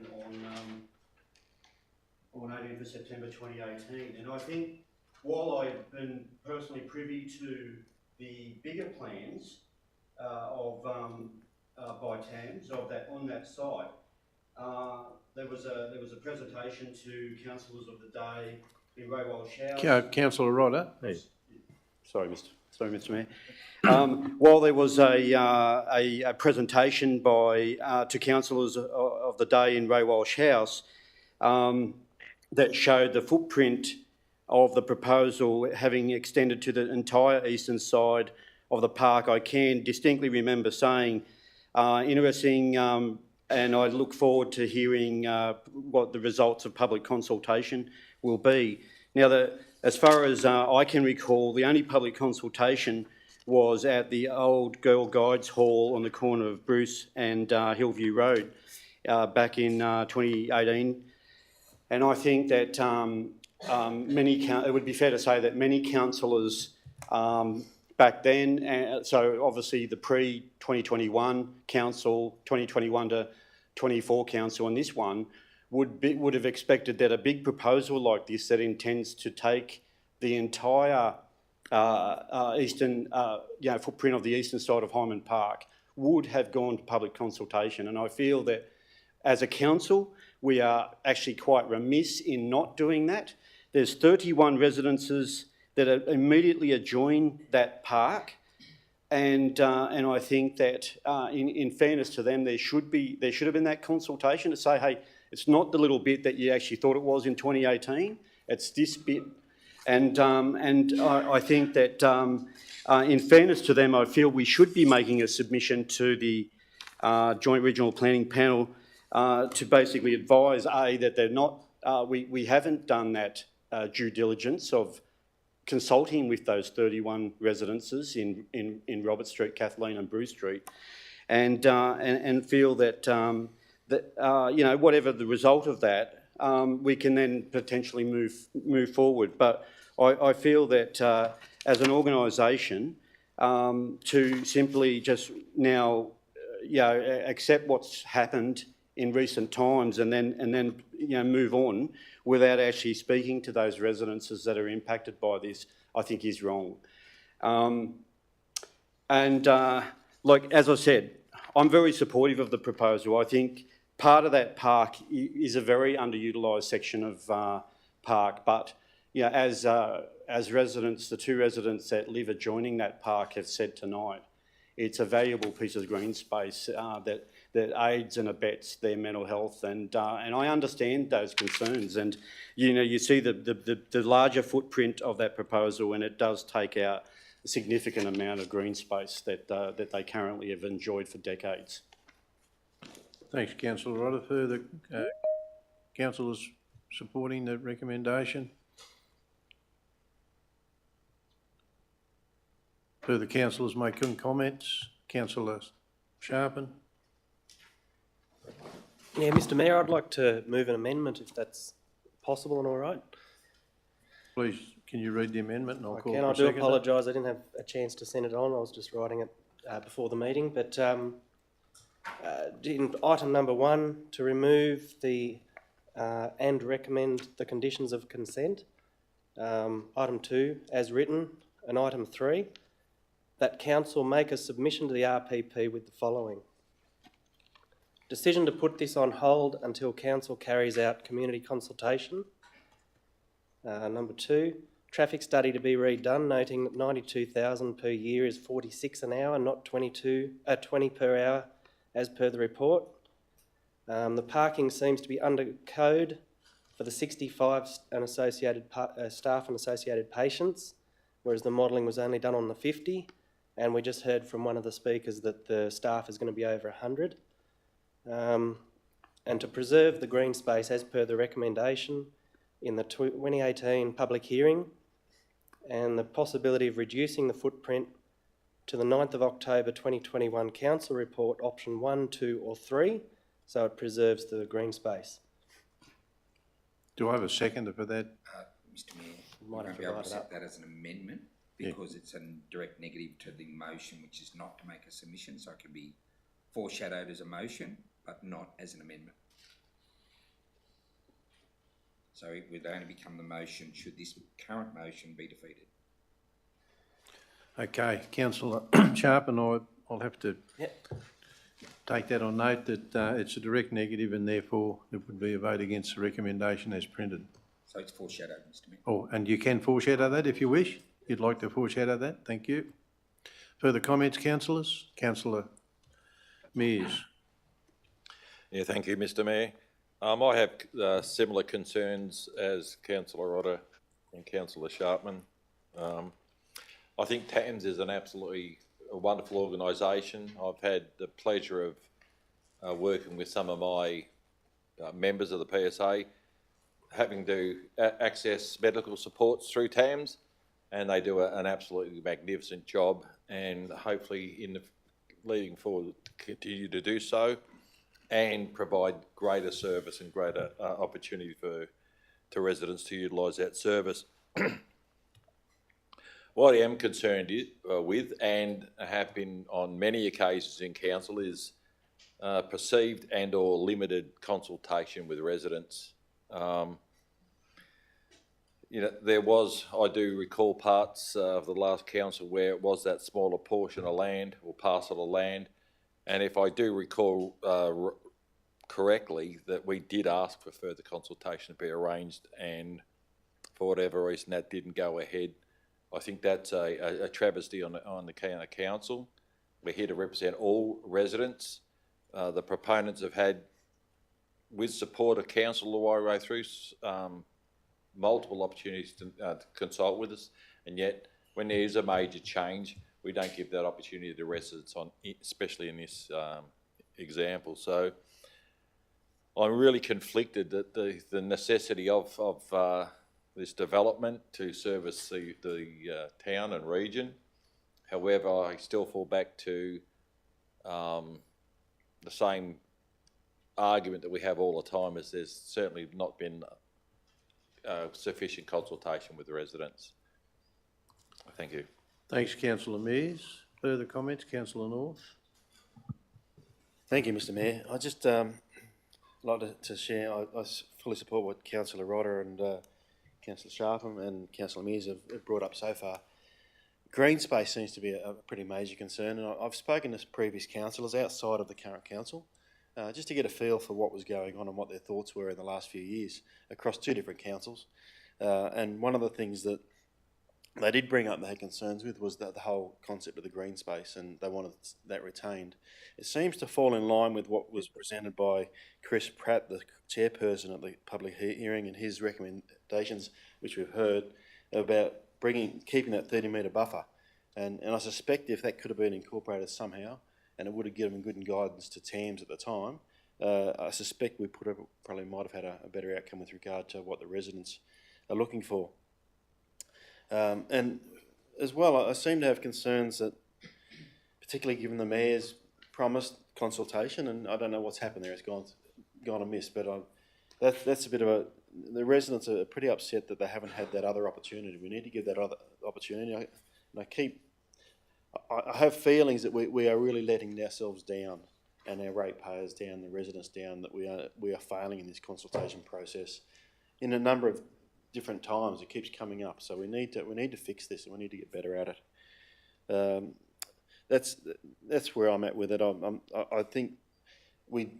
on 18th of September 2018. And I think while I've been personally privy to the bigger plans by TAMS on that site, there was a presentation to councillors of the day in Ray Walsh House. Councillor Rodder. Hey. Sorry, Mr. Mayor. While there was a presentation to councillors of the day in Ray Walsh House that showed the footprint of the proposal having extended to the entire eastern side of the park, I can distinctly remember saying, interesting, and I look forward to hearing what the results of public consultation will be. Now, as far as I can recall, the only public consultation was at the old Girl Guides Hall on the corner of Bruce and Hillview Road back in 2018. And I think that it would be fair to say that many councillors back then, so obviously the pre-2021 council, 2021 to 24 council and this one, would have expected that a big proposal like this that intends to take the entire eastern footprint of the eastern side of Hyman Park would have gone to public consultation. And I feel that as a council, we are actually quite remiss in not doing that. There's 31 residences that are immediately adjoin that park, and I think that in fairness to them, there should have been that consultation to say, hey, it's not the little bit that you actually thought it was in 2018. It's this bit, and I think that in fairness to them, I feel we should be making a submission to the Joint Regional Planning Panel to basically advise that they're not. We haven't done that due diligence of consulting with those 31 residences in Robert Street, Kathleen and Bruce Street, and feel that you know, whatever the result of that, we can then potentially move forward. But I feel that as an organisation, to simply just now, you know, accept what's happened in recent times and then you know, move on without actually speaking to those residences that are impacted by this, I think is wrong. Like, as I said, I'm very supportive of the proposal. I think part of that park is a very underutilised section of park, but as residents, the two residents that live adjoining that park have said tonight, it's a valuable piece of green space that aids and abets their mental health, and I understand those concerns. And you see the larger footprint of that proposal, and it does take out a significant amount of green space that they currently have enjoyed for decades. Thanks, councillor Rodder. Further councillors supporting the recommendation? Further councillors making comments? Councillor Sharpen? Yeah, Mr Mayor, I'd like to move an amendment if that's possible and all right. Please, can you read the amendment and I'll call for a I do seconder? apologise, I didn't have a chance to send it on, I was just writing it before the meeting, but in item number 1, to remove the and recommend the conditions of consent. Item 2, as written, and item 3, that council make a submission to the RPP with the following. Decision to put this on hold until council carries out community consultation. Number 2, traffic study to be redone, noting that 92,000 per year is 46 an hour, not 20 per hour as per the report. The parking seems to be under code for the 65 and associated staff and associated patients, whereas the modelling was only done on the 50, and we just heard from one of the speakers that the staff is going to be over 100. And to preserve the green space as per the recommendation in the 2018 public hearing, and the possibility of reducing the footprint to the 9th of October 2021 council report option 1, 2 or 3, so it preserves the green space. Do I have a seconder for that? Mr Mayor, you won't be able to set that as an amendment because it's a direct negative to the motion, which is not to make a submission, so it can be foreshadowed as a motion, but not as an amendment. So it would only become the motion should this current motion be defeated. Okay, councillor Sharpen, I'll have to take that on note that it's a direct negative and therefore it would be a vote against the recommendation as printed. So it's foreshadowed, Mr Mayor. Oh, and you can foreshadow that if you wish. You'd like to foreshadow that? Thank you. Further comments, councillors? Councillor Mears. Yeah, thank you, Mr Mayor. I have similar concerns as Councillor Rodder and Councillor Sharpman. I think TAMS is an absolutely wonderful organisation. I've had the pleasure of working with some of my members of the PSA, having to access medical supports through TAMS, and they do an absolutely magnificent job, and hopefully in the leading forward continue to do so and provide greater service and greater opportunity to residents to utilise that service. What I am concerned with, and have been on many occasions in council, is perceived and or limited consultation with residents. I do recall parts of the last council where it was that smaller portion of land or parcel of land, and if I do recall correctly, that we did ask for further consultation to be arranged, and for whatever reason that didn't go ahead. I think that's a travesty on the council. We're here to represent all residents. The proponents have had, with support of council all the way through, multiple opportunities to consult with us, and yet when there is a major change, we don't give that opportunity to residents, especially in this example. So I'm really conflicted that the necessity of this development to service the town and region. However, I still fall back to the same argument that we have all the time, is there's certainly not been sufficient consultation with the residents. Thank you. Thanks, councillor Mears. Further comments, councillor North? Thank you, Mr Mayor. I just like to share, I fully support what Councillor Rodder and Councillor Sharpham and Councillor Mears have brought up so far. Green space seems to be a pretty major concern, and I've spoken to previous councillors outside of the current council just to get a feel for what was going on and what their thoughts were in the last few years across 2 different councils. And one of the things that they did bring up they had concerns with was that the whole concept of the green space, and they wanted that retained. It seems to fall in line with what was presented by Chris Pratt, the chairperson at the public hearing, and his recommendations, which we've heard, about keeping that 30-metre buffer. And I suspect if that could have been incorporated somehow, and it would have given good guidance to TAMS at the time, I suspect we probably might have had a better outcome with regard to what the residents are looking for. And as well, I seem to have concerns that, particularly given the Mayor's promised consultation, and I don't know what's happened there, it's gone amiss, but that's a bit of the residents are pretty upset that they haven't had that other opportunity. We need to give that other opportunity. I have feelings that we are really letting ourselves down and our ratepayers down, the residents down, that we are failing in this consultation process in a number of different times. It keeps coming up, so we need to fix this and we need to get better at it. That's where I'm at with it. I think we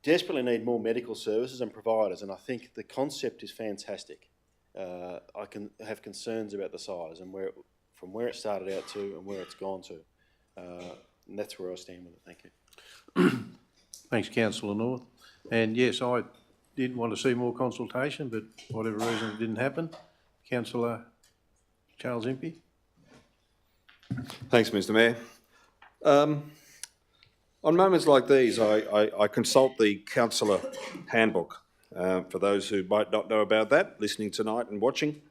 desperately need more medical services and providers, and I think the concept is fantastic. I can have concerns about the size and from where it started out to and where it's gone to, and that's where I stand with it. Thank you. Thanks, Councillor North. And yes, I did want to see more consultation, but for whatever reason it didn't happen. Councillor Charles Impey. Thanks, Mr. Mayor. On moments like these, I consult the councillor handbook. For those who might not know about that, listening tonight and watching,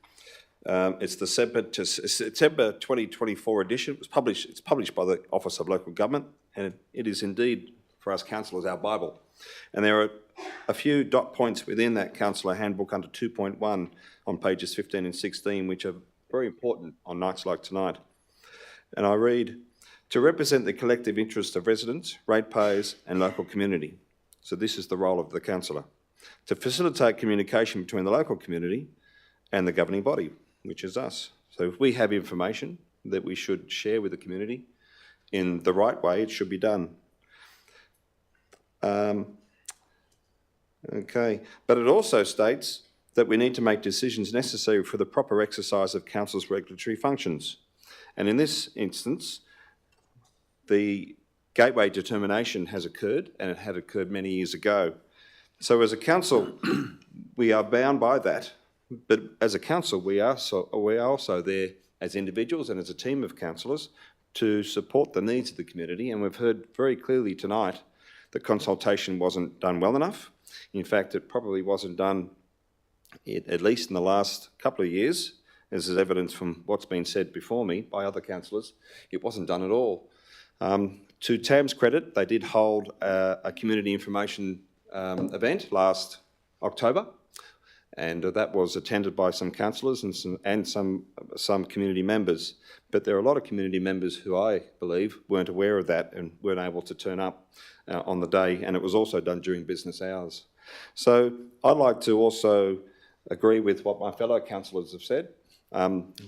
it's the September 2024 edition. It's published by the Office of Local Government, and it is indeed, for us councillors, our Bible. And there are a few dot points within that councillor handbook under 2.1 on pages 15 and 16, which are very important on nights like tonight. And I read, to represent the collective interests of residents, ratepayers and local community. So this is the role of the councillor. To facilitate communication between the local community and the governing body, which is us. So if we have information that we should share with the community in the right way, it should be done. Okay, but it also states that we need to make decisions necessary for the proper exercise of council's regulatory functions. And in this instance, the gateway determination has occurred, and it had occurred many years ago. So as a council, we are bound by that. But as a council, we are also there as individuals and as a team of councillors to support the needs of the community. And we've heard very clearly tonight that consultation wasn't done well enough. In fact, it probably wasn't done, at least in the last couple of years, as is evidence from what's been said before me by other councillors. It wasn't done at all. To TAM's credit, they did hold a community information event last October, and that was attended by some councillors and some community members. But there are a lot of community members who I believe weren't aware of that and weren't able to turn up on the day, and it was also done during business hours. So I'd like to also agree with what my fellow councillors have said.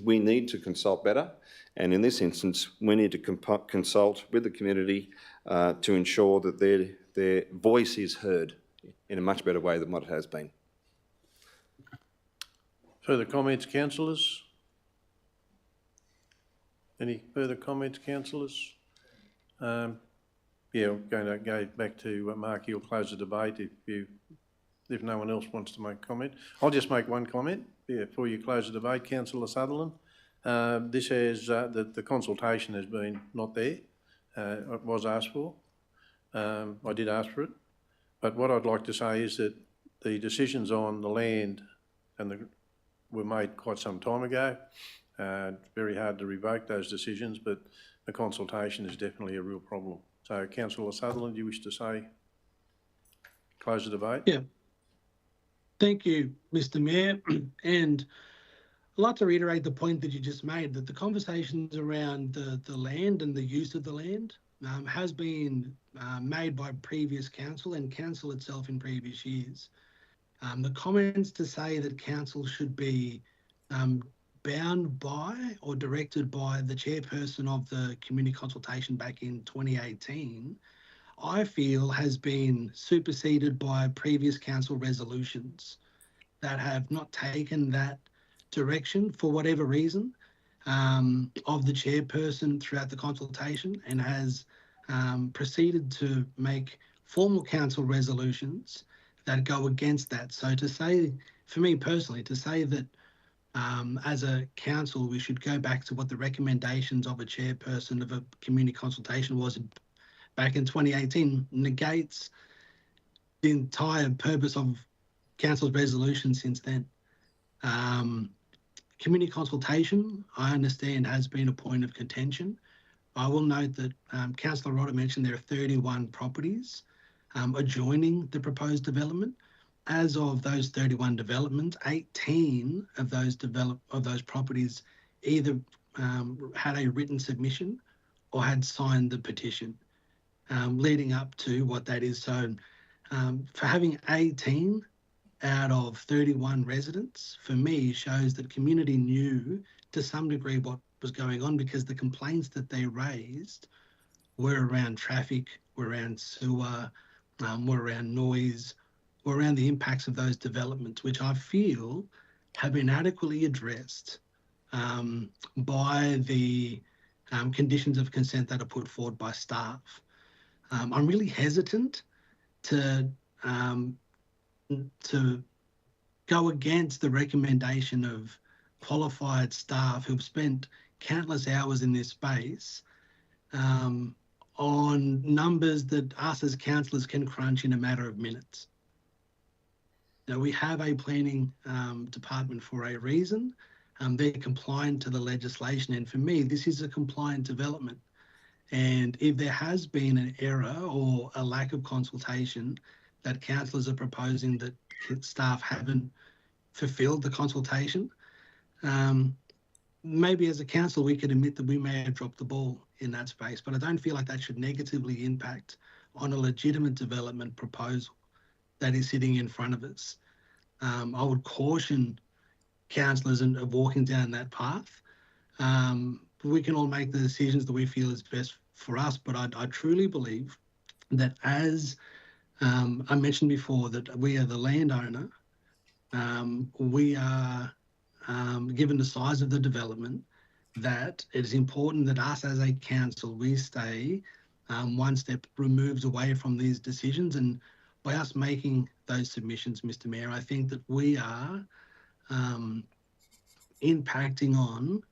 We need to consult better, and in this instance, we need to consult with the community to ensure that their voice is heard in a much better way than what it has been. Further comments, councillors? Any further comments, councillors? Yeah, I'm going to go back to Mark. You'll close the debate if no one else wants to make a comment. I'll just make one comment before you close the debate, Councillor Sutherland. This has the consultation has been not there. It was asked for. I did ask for it, but what I'd like to say is that the decisions on the land were made quite some time ago. It's very hard to revoke those decisions, but the consultation is definitely a real problem. So, Councillor Sutherland, do you wish to say, close the debate? Yeah. Thank you, Mr. Mayor. And I'd like to reiterate the point that you just made, that the conversations around the land and the use of the land has been made by previous council and council itself in previous years. The comments to say that council should be bound by or directed by the chairperson of the community consultation back in 2018, I feel has been superseded by previous council resolutions that have not taken that direction for whatever reason of the chairperson throughout the consultation, and has proceeded to make formal council resolutions that go against that. So to say, for me personally, to say that as a council we should go back to what the recommendations of a chairperson of a community consultation was back in 2018 negates the entire purpose of council's resolution since then. Community consultation, I understand, has been a point of contention. I will note that Councillor Rodder mentioned there are 31 properties adjoining the proposed development. As of those 31 developments, 18 of those properties either had a written submission or had signed the petition, leading up to what that is. So for having 18 out of 31 residents, for me, shows that community knew to some degree what was going on, because the complaints that they raised were around traffic, were around sewer, were around noise, were around the impacts of those developments, which I feel have been adequately addressed by the conditions of consent that are put forward by staff. I'm really hesitant to go against the recommendation of qualified staff who've spent countless hours in this space on numbers that us as councillors can crunch in a matter of minutes. Now, we have a planning department for a reason. They're compliant to the legislation, and for me, this is a compliant development. And if there has been an error or a lack of consultation that councillors are proposing that staff haven't fulfilled the consultation, maybe as a council we could admit that we may have dropped the ball in that space, but I don't feel like that should negatively impact on a legitimate development proposal that is sitting in front of us. I would caution councillors of walking down that path. We can all make the decisions that we feel is best for us, but I truly believe that, as I mentioned before, that we are the landowner. We are given the size of the development, that it is important that us as a council, we stay one step removed away from these decisions. And by us making those submissions, Mr. Mayor, I think that we are impacting on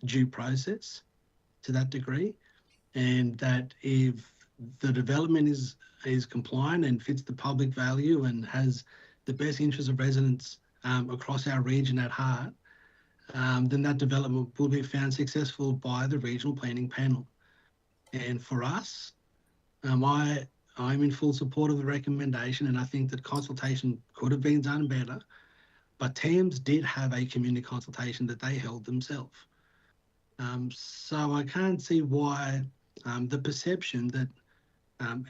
due process to that degree, and that if the development is compliant and fits the public value and has the best interests of residents across our region at heart, then that development will be found successful by the regional planning panel. And for us, I'm in full support of the recommendation, and I think that consultation could have been done better, but TAMS did have a community consultation that they held themselves. So I can't see why the perception that,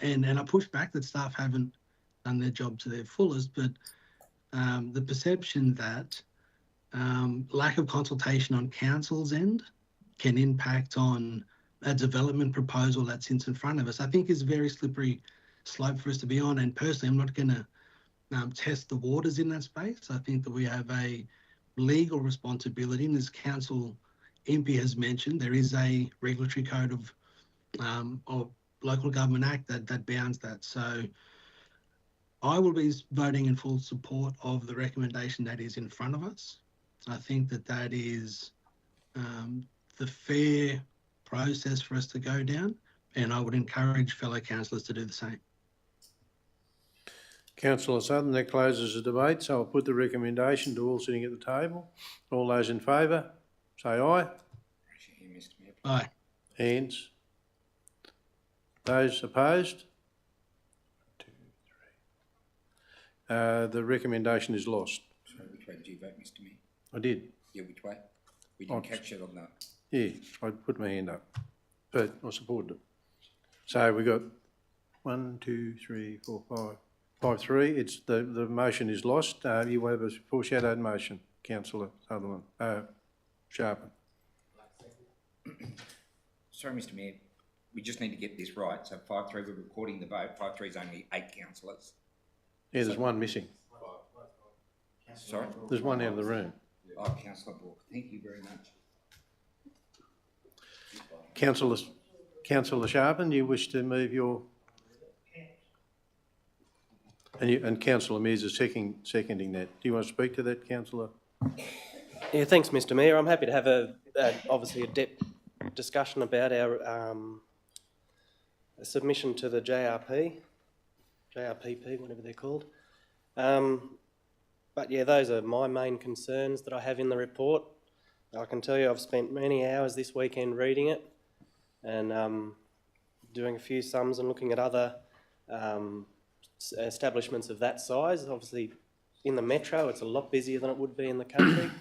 and I push back that staff haven't done their job to their fullest, but the perception that lack of consultation on council's end can impact on a development proposal that sits in front of us, I think is a very slippery slope for us to be on. And personally, I'm not going to test the waters in that space. I think that we have a legal responsibility, and as Council MP has mentioned, there is a regulatory code of Local Government Act that bounds that. So I will be voting in full support of the recommendation that is in front of us. I think that that is the fair process for us to go down, and I would encourage fellow councillors to do the same. Councillor Sutton, that closes the debate, so I'll put the recommendation to all sitting at the table. All those in favour, say aye. Aye. Hands. Those opposed? 1, 2, 3. The recommendation is lost. Sorry, which way did you vote, Mr. Mayor? I did. Yeah, which way? We didn't catch it on that. Yeah, I put my hand up, but I supported it. So we got 1, 2, 3, 4, 5. 5-3. It's the motion is lost. You will have a foreshadowed motion, Councillor Sutherland. Sharpen. Sorry, Mr. Mayor. we just need to get this right. So 5-3, we're recording the vote. 5-3 is only 8 councillors. Yeah, there's one missing. Sorry? There's one out of the room. Oh, Councillor Bourke, thank you very much. Councillor Sharpen, you wish to move your... And Councillor Mears is seconding that. Do you want to speak to that, Councillor? Yeah, thanks, Mr. Mayor. I'm happy to have obviously a depth discussion about our submission to the JRPP, whatever they're called. But yeah, those are my main concerns that I have in the report. I can tell you I've spent many hours this weekend reading it and doing a few sums and looking at other establishments of that size. Obviously, in the metro, it's a lot busier than it would be in the country,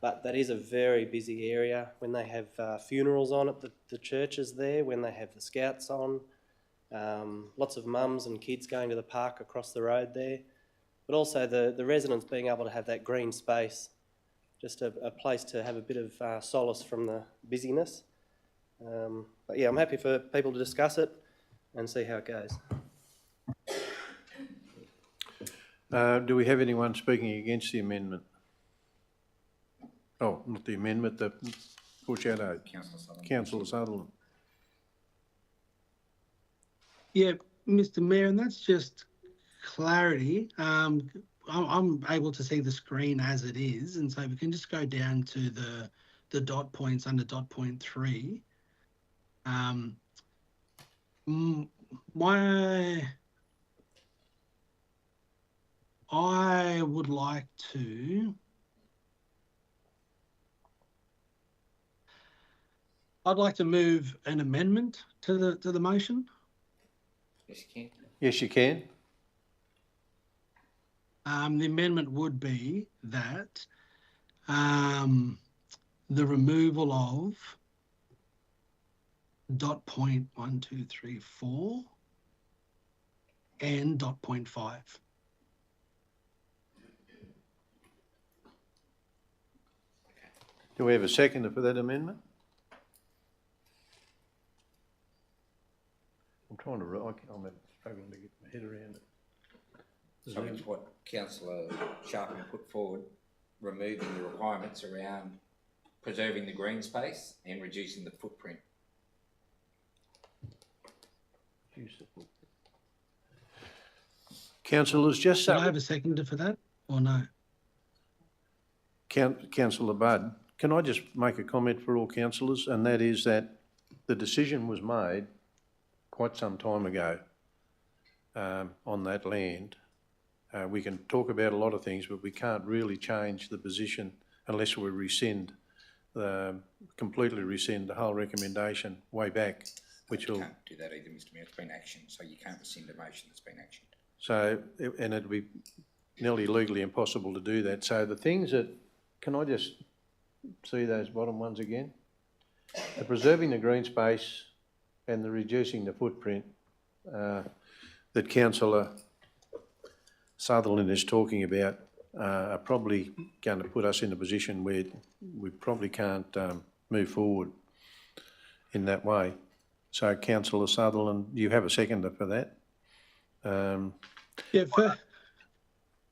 but that is a very busy area when they have funerals on at the churches there, when they have the scouts on, lots of mums and kids going to the park across the road there, but also the residents being able to have that green space, just a place to have a bit of solace from the busyness. But yeah, I'm happy for people to discuss it and see how it goes. Do we have anyone speaking against the amendment? Oh, not the amendment, the foreshadowed. Councillor Sutherland. Yeah, Mr. Mayor, and that's just clarity. I'm able to see the screen as it is, and so we can just go down to the dot points under dot point 3. I would like to. I'd like to move an amendment to the motion. Yes, you can. Yes, you can. The amendment would be that the removal of dot point 1, 2, 3, 4 and dot point 5. Do we have a seconder for that amendment? I'm trying to, I'm struggling to get my head around it. So it's what Councillor Sharpen put forward, removing the requirements around preserving the green space and reducing the footprint. Councillors, just Should so... I have a seconder for that or no? Councillor Budd, can I just make a comment for all councillors, and that is that the decision was made quite some time ago on that land. We can talk about a lot of things, but we can't really change the position unless we completely rescind the whole recommendation way back, which will... You can't do that either, Mr. Mayor. It's been actioned, so you can't rescind a motion that's been actioned. So, and it'd be nearly legally impossible to do that. So the things that... Can I just see those bottom ones again? The preserving the green space and the reducing the footprint that Councillor Sutherland is talking about are probably going to put us in a position where we probably can't move forward in that way. So, Councillor Sutherland, you have a seconder for that? Yeah,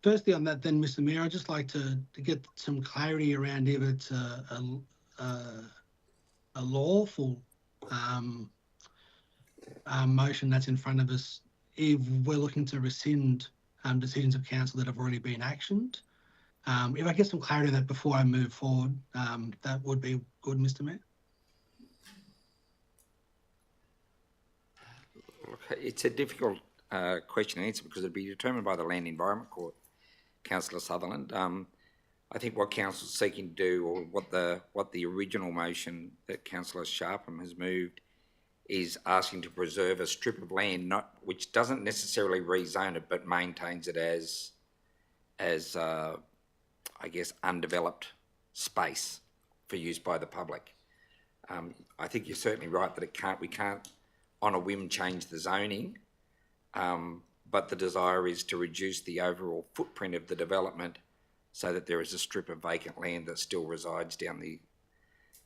firstly on that then, Mr. Mayor, I'd just like to get some clarity around if it's a lawful motion that's in front of us if we're looking to rescind decisions of council that have already been actioned. If I get some clarity on that before I move forward, that would be good, Mr. Mayor. It's a difficult question to answer because it'll be determined by the Land Environment Court, Councillor Sutherland. I think what Council's seeking to do, or what the original motion that Councillor Sharpen has moved, is asking to preserve a strip of land which doesn't necessarily rezone it, but maintains it as I guess undeveloped space for use by the public. I think you're certainly right that we can't on a whim change the zoning, but the desire is to reduce the overall footprint of the development so that there is a strip of vacant land that still resides down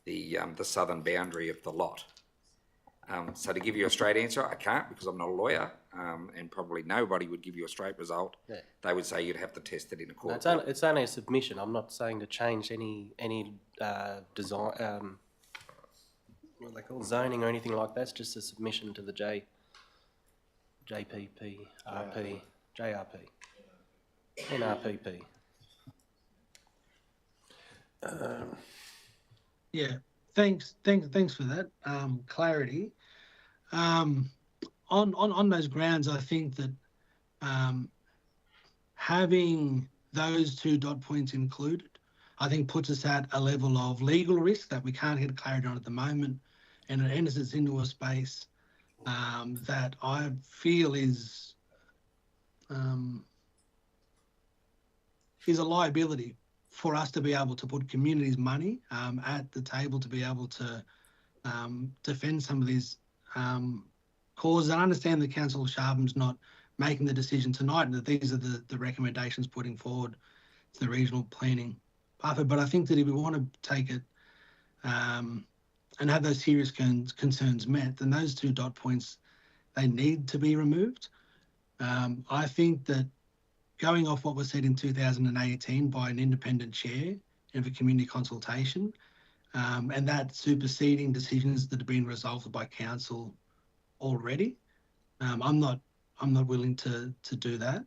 the southern boundary of the lot. So to give you a straight answer, I can't because I'm not a lawyer, and probably nobody would give you a straight result. Yeah. They would say you'd have to test it in a No, court. it's only a submission. I'm not saying to change any design, what they call zoning or anything like that. It's just a submission to the JPP, RP, JRP, NRPP. Yeah, thanks for that clarity. On those grounds, I think that having those 2 dot points included, I think puts us at a level of legal risk that we can't get clarity on at the moment, and it enters us into a space that I feel is a liability for us to be able to put communities' money at the table to be able to defend some of these causes. I understand that Councillor Sharpham's not making the decision tonight and that these are the recommendations putting forward to the regional planning pathway, but I think that if we want to take it and have those serious concerns met, then those 2 dot points, they need to be removed. I think that going off what was said in 2018 by an independent chair of a community consultation, and that superseding decisions that have been resolved by council already, I'm not willing to do that.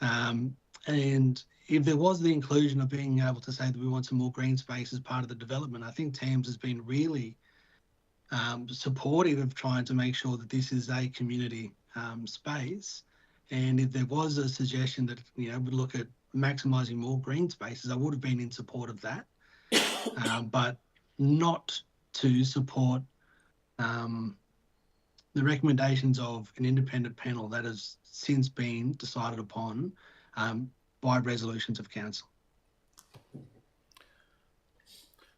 And if there was the inclusion of being able to say that we want some more green space as part of the development, I think TAMS has been really supportive of trying to make sure that this is a community space. And if there was a suggestion that, would look at maximising more green spaces, I would have been in support of that, but not to support the recommendations of an independent panel that has since been decided upon by resolutions of council.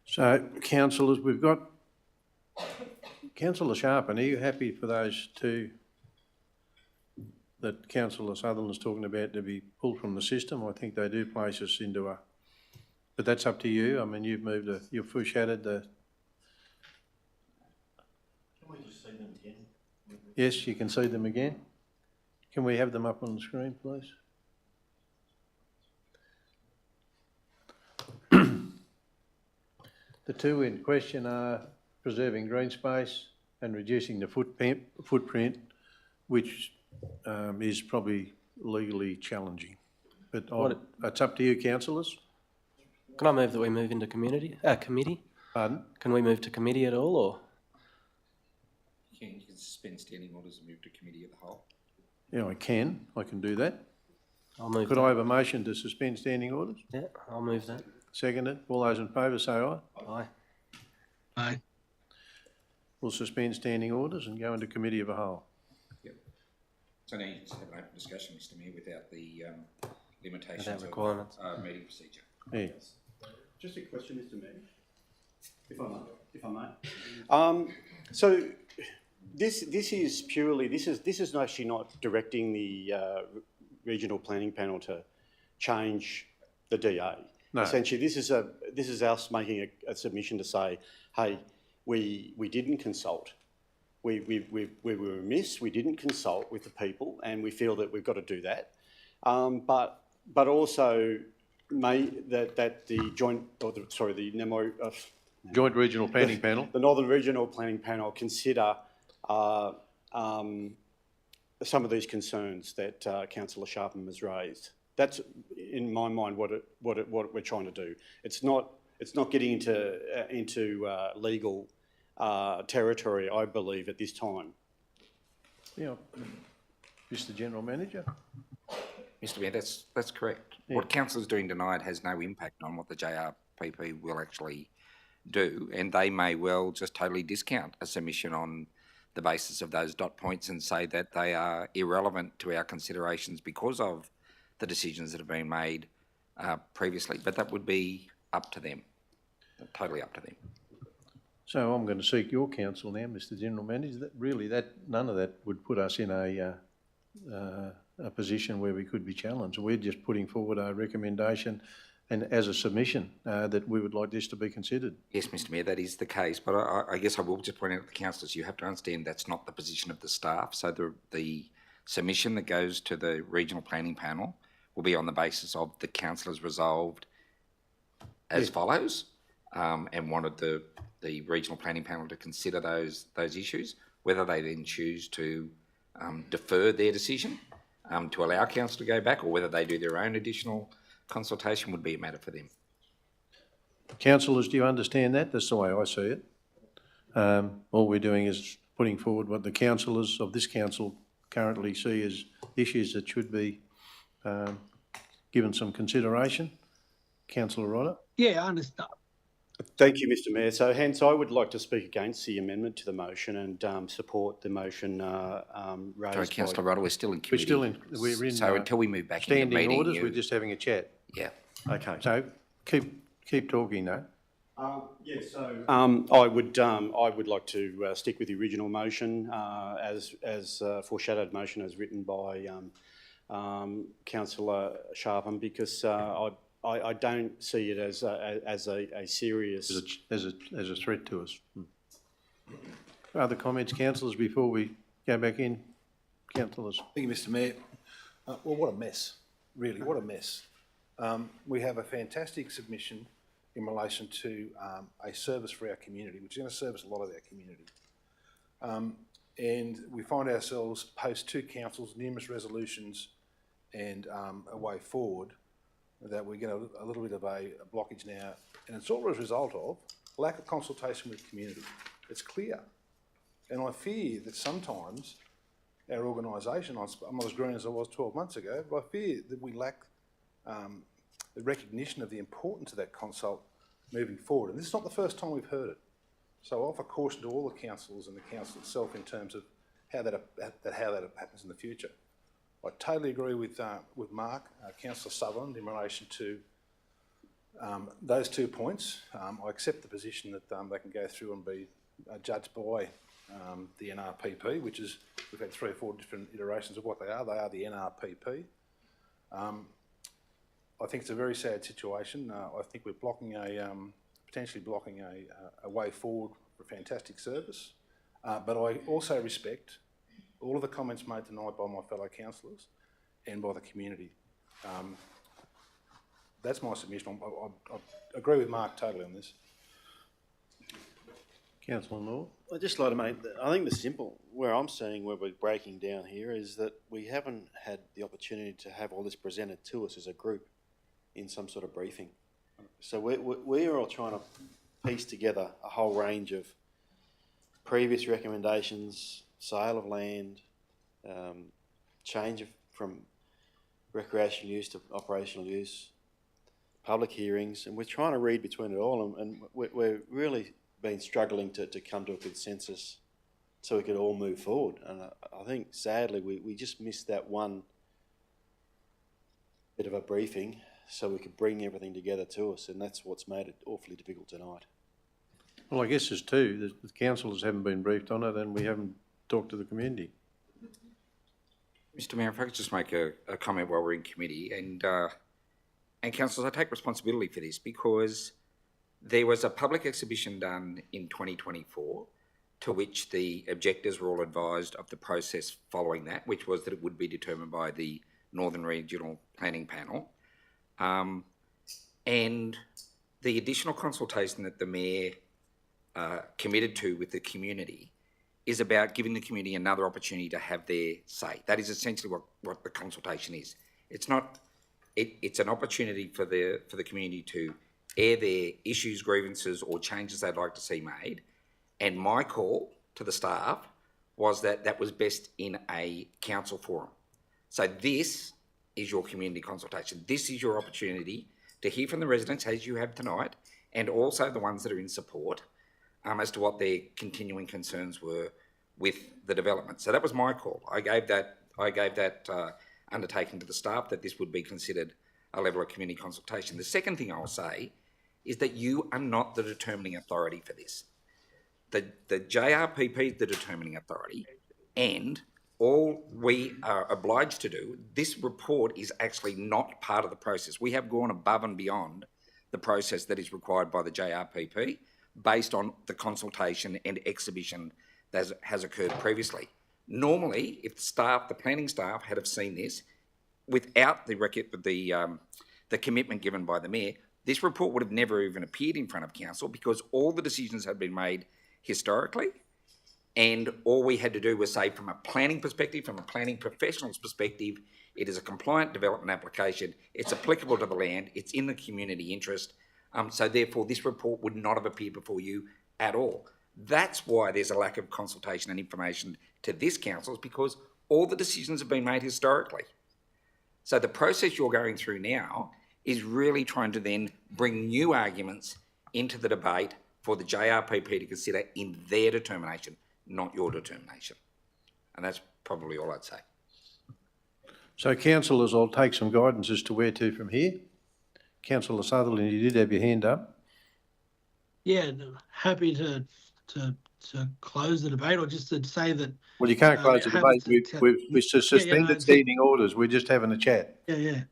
So, councillors, we've got Councillor Sharpen. Are you happy for those 2 that Councillor Sutherland is talking about to be pulled from the system? I think they do place us into a... But that's up to you. I mean, you've moved you've foreshadowed the... Can we just see them again? Yes, you can see them again. Can we have them up on the screen, please? The 2 in question are preserving green space and reducing the footprint, which is probably legally challenging. But it's up to you, councillors. Can I move that we move into committee? Pardon? Can we move to committee at all, or? You can suspend standing orders and move to committee of the whole. Yeah, I can do that. I'll move. Could I have a motion to suspend standing orders? Yeah, I'll move that. Seconded. All those in favour say aye. Aye. Aye. We'll suspend standing orders and go into committee of a whole. Yep. So now you just have an open discussion, Mr Mayor, without the limitations Without requirements. of meeting procedure. Yeah. Just a question, Mr Mayor, if I may. So this is purely, this is actually not directing the regional planning panel to change the DA. No. Essentially, this is us making a submission to say, hey, we didn't consult. We were remiss. We didn't consult with the people, and we feel that we've got to do that. But also, the Joint Regional Planning Panel. The Northern Regional Planning Panel consider some of these concerns that Councillor Sharpen has raised. That's, in my mind, what we're trying to do. It's not getting into legal territory, I believe, at this time. Yeah, Mr. General Manager. Mr Mayor, that's correct. Yeah. What council is doing tonight has no impact on what the JRPP will actually do, and they may well just totally discount a submission on the basis of those dot points and say that they are irrelevant to our considerations because of the decisions that have been made previously. But that would be up to them, totally up to them. So I'm going to seek your counsel now, Mr. General Manager. None of that would put us in a position where we could be challenged. We're just putting forward a recommendation and as a submission, that we would like this to be considered. Yes, Mr Mayor, that is the case, but I guess I will just point out to the councillors, you have to understand that's not the position of the staff. So the submission that goes to the regional planning panel will be on the basis of the councillors resolved as follows, and wanted the regional planning panel to consider those issues. Whether they then choose to defer their decision to allow council to go back, or whether they do their own additional consultation, would be a matter for them. Councillors, do you understand that? That's the way I see it. All we're doing is putting forward what the councillors of this council currently see as issues that should be given some consideration. Councillor Rodder? Yeah, I understand. Thank you, Mr Mayor. So hence I would like to speak against the amendment to the motion and support the motion raised. Sorry, Councillor Rodder, we're still in committee. We're in so until we move back into standing meeting, orders, we're just having a chat. Yeah. Okay. So keep talking though. Yes. So I would like to stick with the original motion as foreshadowed motion as written by Councillor Sharpen, because I don't see it as a serious as a threat to us. Other comments, councillors, before we go back in? Councillors. Thank you, Mr Mayor. Well, what a mess, really, what a mess. We have a fantastic submission in relation to a service for our community, which is going to service a lot of our community. And we find ourselves post two councils, numerous resolutions and a way forward, that we're getting a little bit of a blockage now, and it's all as a result of lack of consultation with the community. It's clear. And I fear that sometimes our organisation, I'm not as green as I was 12 months ago, but I fear that we lack the recognition of the importance of that consult moving forward. And this is not the first time we've heard it. So I offer caution to all the councillors and the council itself in terms of how that happens in the future. I totally agree with Mark, Councillor Sutherland, in relation to those 2 points. I accept the position that they can go through and be judged by the NRPP, which is, we've had 3 or 4 different iterations of what they are. They are the NRPP. I think it's a very sad situation. I think we're blocking potentially blocking a way forward for fantastic service. But I also respect all of the comments made tonight by my fellow councillors and by the community. That's my submission. I agree with Mark totally on this. Councillor North? I'd just like to make, I think the simple, where I'm seeing where we're breaking down here is that we haven't had the opportunity to have all this presented to us as a group in some sort of briefing. So we're all trying to piece together a whole range of previous recommendations, sale of land, change from recreational use to operational use, public hearings, and we're trying to read between it all, and we're really been struggling to come to a consensus so we could all move forward. And I think sadly we just missed that one bit of a briefing so we could bring everything together to us, and that's what's made it awfully difficult tonight. Well, I guess there's two. The councillors haven't been briefed on it and we haven't talked to the community. Mr Mayor, if I could just make a comment while we're in committee, and councillors, I take responsibility for this because there was a public exhibition done in 2024 to which the objectors were all advised of the process following that, which was that it would be determined by the Northern Regional Planning Panel. And the additional consultation that the Mayor committed to with the community is about giving the community another opportunity to have their say. That is essentially what the consultation is. It's not. It's an opportunity for the community to air their issues, grievances, or changes they'd like to see made. And my call to the staff was that was best in a council forum. So this is your community consultation. This is your opportunity to hear from the residents, as you have tonight, and also the ones that are in support, as to what their continuing concerns were with the development. So that was my call. I gave that undertaking to the staff that this would be considered a level of community consultation. The second thing I will say is that you are not the determining authority for this. The JRPP is the determining authority, and All we are obliged to do, this report is actually not part of the process. We have gone above and beyond the process that is required by the JRPP based on the consultation and exhibition that has occurred previously. Normally, if the planning staff had have seen this, without the commitment given by the Mayor, this report would have never even appeared in front of council because all the decisions had been made historically, and all we had to do was say from a planning perspective, from a planning professional's perspective, it is a compliant development application, it's applicable to the land, it's in the community interest, so therefore this report would not have appeared before you at all. That's why there's a lack of consultation and information to this council, is because all the decisions have been made historically. So the process you're going through now is really trying to then bring new arguments into the debate for the JRPP to consider in their determination, not your determination. And that's probably all I'd say. So councillors, I'll take some guidance as to where to from here. Councillor Sutherland, you did have your hand up. Yeah, happy to close the debate, or just to say that. Well, you can't close the debate. We've suspended standing orders. We're just having a chat. Yeah.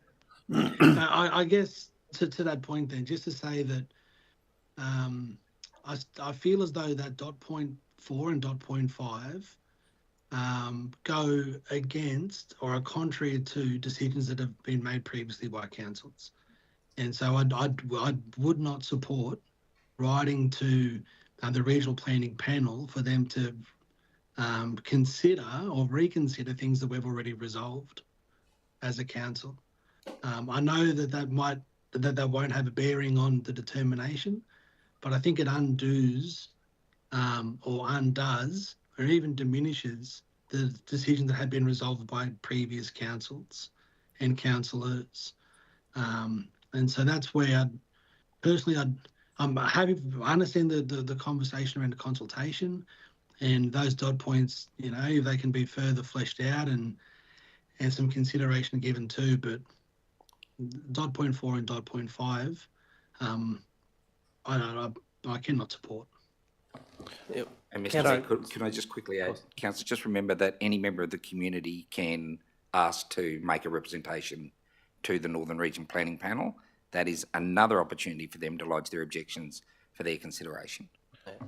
I guess to that point then, just to say that I feel as though that .4 and .5 go against or are contrary to decisions that have been made previously by councils. And so I would not support writing to the regional planning panel for them to consider or reconsider things that we've already resolved as a council. I know that won't have a bearing on the determination, but I think it undoes or undoes or even diminishes the decisions that had been resolved by previous councils and councillors. And so that's where I'm happy. I understand the conversation around the consultation and those dot points, if they can be further fleshed out and some consideration given too, but .4 and .5, I cannot support. And Mr. Chair, can I just quickly add, Councillor, just remember that any member of the community can ask to make a representation to the Northern Region Planning Panel. That is another opportunity for them to lodge their objections for their consideration.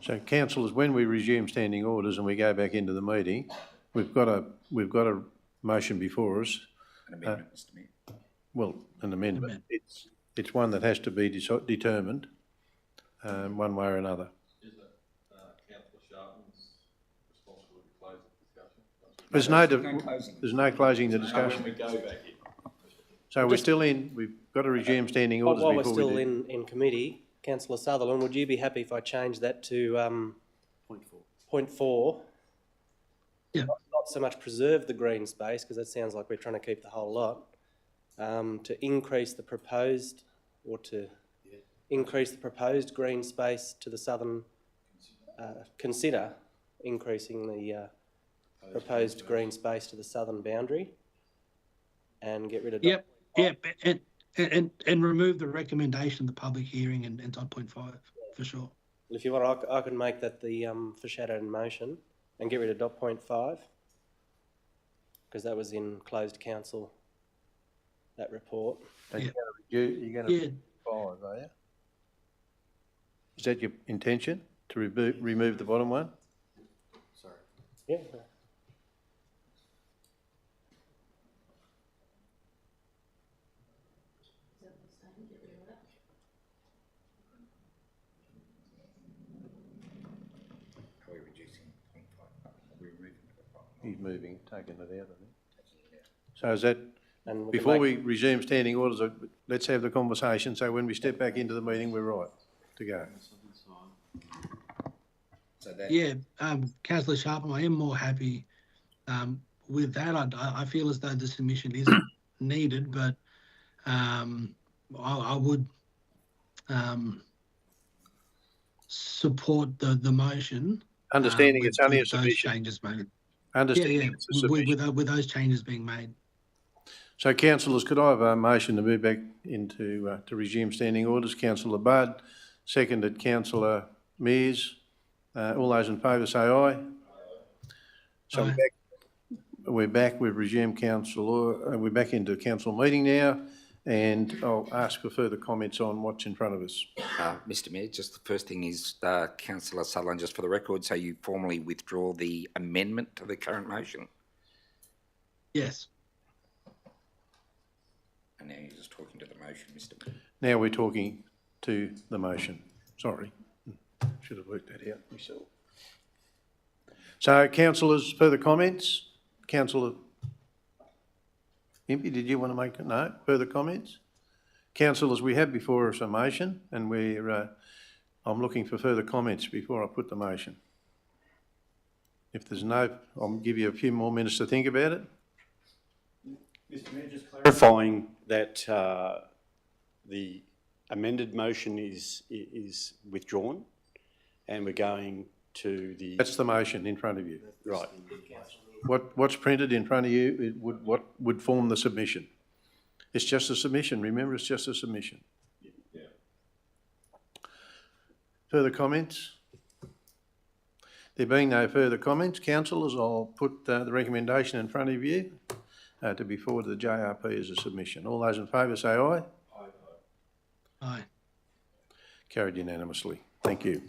So councillors, when we resume standing orders and we go back into the meeting, we've got a motion before us. An amendment, Mr. Mayor. Well, an amendment. It's one that has to be determined one way or another. Is it Councillor Sharpton's responsibility to close the discussion? There's no closing the discussion. When we go back in. So we're still in. We've got to resume standing orders While before we're still we do. in committee, Councillor Sutherland, would you be happy if I change that to point 4? Yeah. Not so much preserve the green space, because that sounds like we're trying to keep the whole lot. To increase the proposed, increase the proposed green space to the southern. Consider increasing the proposed green space to the southern boundary, and get rid of. Yep. And remove the recommendation of the public hearing and .5 for sure. Well, if you want, I can make that the foreshadowed motion and get rid of .5, because that was in closed council, that report. You're going to 5, are you? Is that your intention, to remove the bottom one? Sorry. Yeah. He's moving, taking it out, I think. So is that, And before we resume standing orders, let's have the conversation, so when we step back into the meeting, we're right to go. So that, Councillor Sharpton, I am more happy with that. I feel as though the submission isn't needed, but I would support the motion. Understanding it's only a with submission. those changes made. Understanding it's a submission. With those changes being made. So councillors, could I have a motion to move back into, to resume standing orders? Councillor Budd, seconded Councillor Mears. All those in favour say aye. So we're back, we've resumed we're back into council meeting now, and I'll ask for further comments on what's in front of us. Mr Mayor, just the first thing is, Councillor Sutherland, just for the record, so you formally withdraw the amendment to the current motion? Yes. And now you're just talking to the motion, Mr Mayor. Now we're talking to the motion. Sorry, should have worked that out myself. So, councillors, further comments? Councillor Impey, did you want to make no further comments? Councillors, we have before us a motion, and I'm looking for further comments before I put the motion. If there's no, I'll give you a few more minutes to think about it. Mr Mayor, just clarifying that the amended motion is withdrawn, and we're going to the... That's the motion in front of you. Right. What's printed in front of you, what would form the submission? It's just a submission, remember, it's just a submission. Yeah. Further comments? There being no further comments, councillors, I'll put the recommendation in front of you to be forwarded to the JRP as a submission. All those in favour say aye. Aye. Aye. Carried unanimously. Thank you.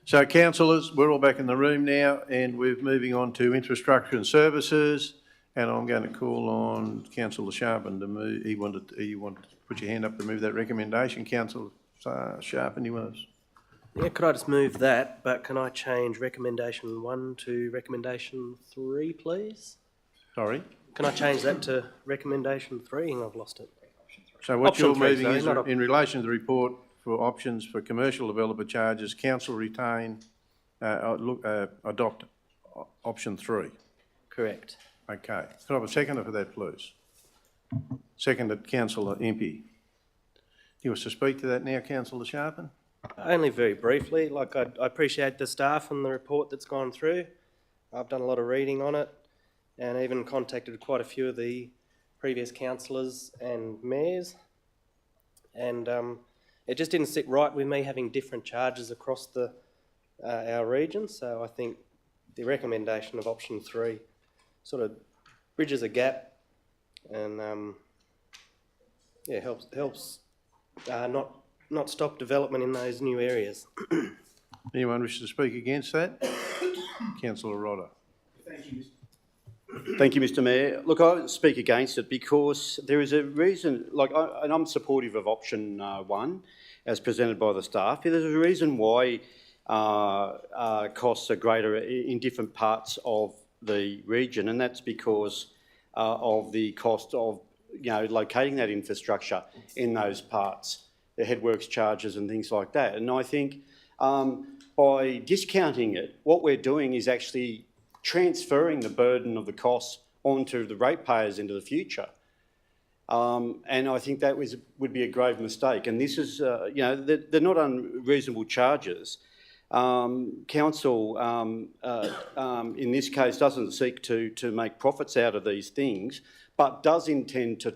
So, councillors, we're all back in the room now, and we're moving on to infrastructure and services. And I'm going to call on Councillor Sharpen to move. You wanted to put your hand up to move that recommendation, Councillor Sharpen. You want to? Yeah, could I just move that? But can I change recommendation 1 to recommendation 3, please? Sorry. Can I change that to recommendation 3? And I've lost it. So what Option you're three, moving sorry, is not in relation to the report for options for commercial developer charges, council retain, adopt option 3. Correct. Okay. Could I have a seconder for that, please? Seconded, Councillor Impey. You wish to speak to that now, Councillor Sharpen? Only very briefly. Like, I appreciate the staff and the report that's gone through. I've done a lot of reading on it and even contacted quite a few of the previous councillors and mayors. And it just didn't sit right with me having different charges across our region. So I think the recommendation of option 3 sort of bridges a gap and helps not stop development in those new areas. Anyone wish to speak against that? Councillor Rodder. Thank you, Mr Mayor. Look, I speak against it because there is a reason, and I'm supportive of option 1 as presented by the staff. There's a reason why costs are greater in different parts of the region, and that's because of the cost of locating that infrastructure in those parts, the headworks charges and things like that. And I think by discounting it, what we're doing is actually transferring the burden of the costs onto the ratepayers into the future. And I think that would be a grave mistake. And this is, they're not unreasonable charges. Council, in this case, doesn't seek to make profits out of these things, but does intend to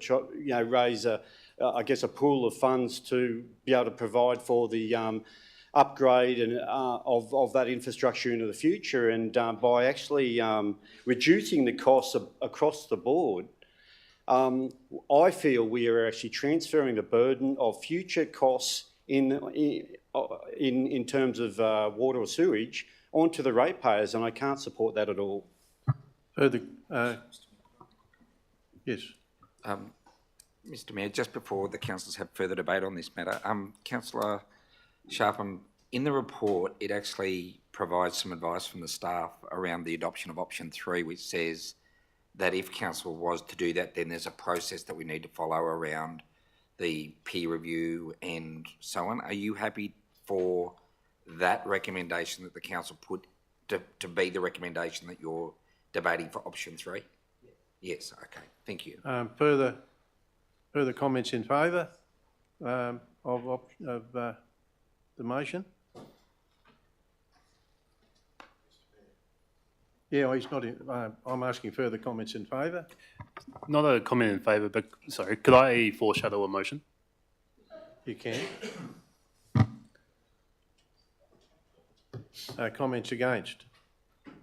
raise a pool of funds to be able to provide for the upgrade and of that infrastructure into the future. And by actually reducing the costs across the board, I feel we are actually transferring the burden of future costs in terms of water or sewage onto the ratepayers, and I can't support that at all. Further, yes. Mr Mayor, just before the councillors have further debate on this matter, Councillor Sharpen, in the report, it actually provides some advice from the staff around the adoption of option 3, which says that if council was to do that, then there's a process that we need to follow around the peer review and so on. Are you happy for that recommendation that the council put to be the recommendation that you're debating for option 3? Yes, okay, thank you. Further comments in favour? the motion? Yeah, he's not in, I'm asking further comments in favour. Not a comment in favour, but sorry, could I foreshadow a motion? You can. Comments against?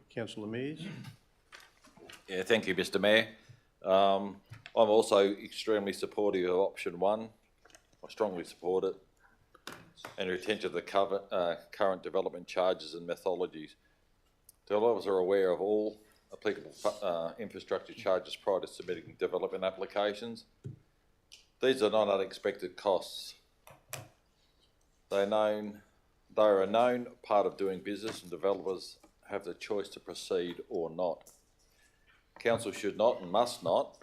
Councillor Mears? Yeah, thank you, Mr Mayor. I'm also extremely supportive of option 1. I strongly support it. And retention of the current development charges and methodologies. Developers are aware of all applicable infrastructure charges prior to submitting development applications. These are not unexpected costs. They are a known part of doing business, and developers have the choice to proceed or not. Council should not and must not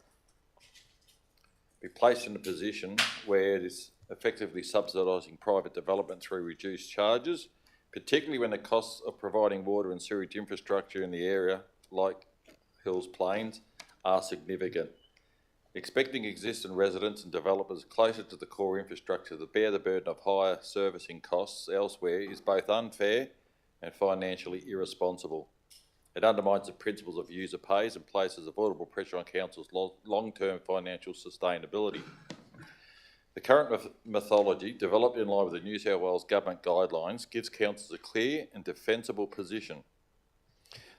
be placed in a position where it is effectively subsidising private development through reduced charges, particularly when the costs of providing water and sewage infrastructure in the area, like Hills Plains, are significant. Expecting existing residents and developers closer to the core infrastructure to bear the burden of higher servicing costs elsewhere is both unfair and financially irresponsible. It undermines the principles of user pays and places avoidable pressure on council's long-term financial sustainability. The current methodology, developed in line with the New South Wales Government guidelines, gives councils a clear and defensible position.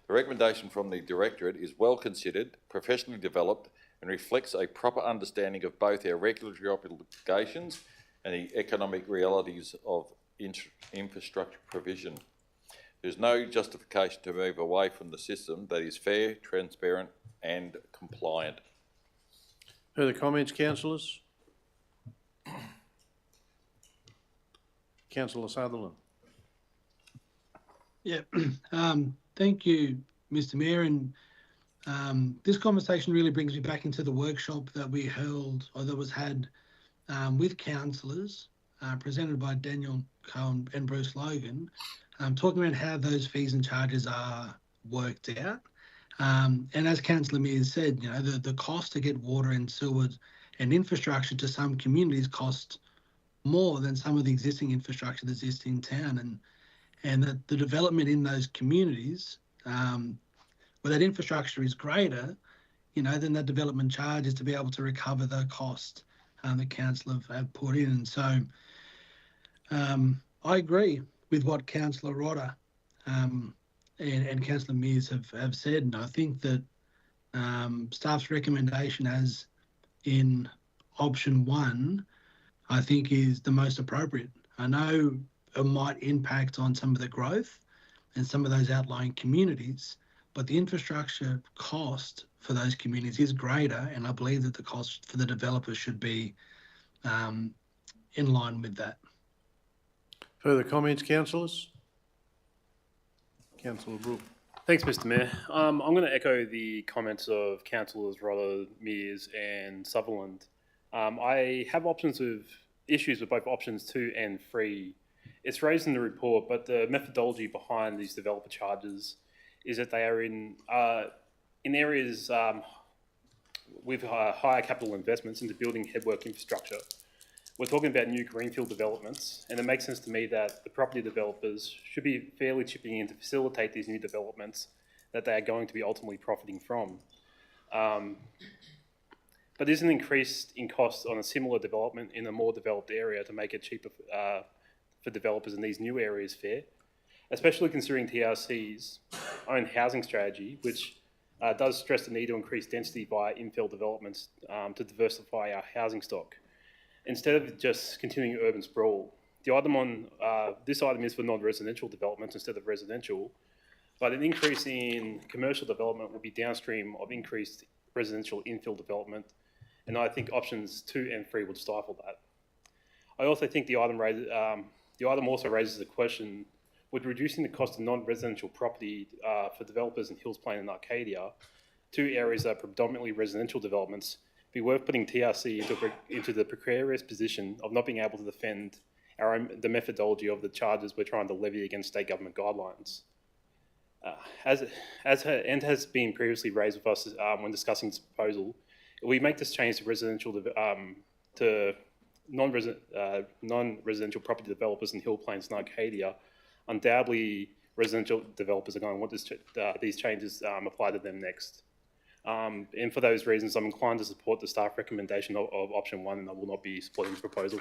The recommendation from the Directorate is well considered, professionally developed, and reflects a proper understanding of both our regulatory obligations and the economic realities of infrastructure provision. There's no justification to move away from the system that is fair, transparent and compliant. Further comments, councillors? Councillor Sutherland. Yeah, thank you, Mr Mayor. And this conversation really brings me back into the workshop that we held, or that was had with councillors, presented by Daniel Cohen and Bruce Logan, talking about how those fees and charges are worked out. And as Councillor Mears said, you know, the cost to get water and sewage and infrastructure to some communities cost more than some of the existing infrastructure that exists in town, and that the development in those communities, where that infrastructure is greater, you know, then that development charge is to be able to recover the cost that council have put in. And so I agree with what Councillor Rodder and Councillor Mears have said, and I think that staff's recommendation as in option 1, I think is the most appropriate. I know it might impact on some of the growth and some of those outlying communities, but the infrastructure cost for those communities is greater, and I believe that the cost for the developers should be in line with that. Further comments, councillors? Councillor Brooke. Thanks, Mr Mayor. I'm going to echo the comments of Councillors Rodder, Mears and Sutherland. I have issues with both options 2 and 3. It's raised in the report, but the methodology behind these developer charges is that they are in areas with higher capital investments into building headwork infrastructure. We're talking about new greenfield developments, and it makes sense to me that the property developers should be fairly chipping in to facilitate these new developments that they are going to be ultimately profiting from. But there's an increase in costs on a similar development in a more developed area to make it cheaper for developers in these new areas fair, especially considering TRC's own housing strategy, which does stress the need to increase density via infill developments to diversify our housing stock, instead of just continuing urban sprawl. The item on this item is for non-residential developments instead of residential, but an increase in commercial development will be downstream of increased residential infill development, and I think options 2 and 3 would stifle that. I also think the item also raises the question, would reducing the cost of non-residential property for developers in Hills Plains and Arcadia, 2 areas that are predominantly residential developments, be worth putting TRC into the precarious position of not being able to defend the methodology of the charges we're trying to levy against state government guidelines. As has been previously raised with us when discussing this proposal, if we make this change to residential to non-residential property developers in Hill Plains and Arcadia, undoubtedly residential developers are going to want these changes applied to them next. And for those reasons, I'm inclined to support the staff recommendation of option 1, and I will not be supporting the proposal.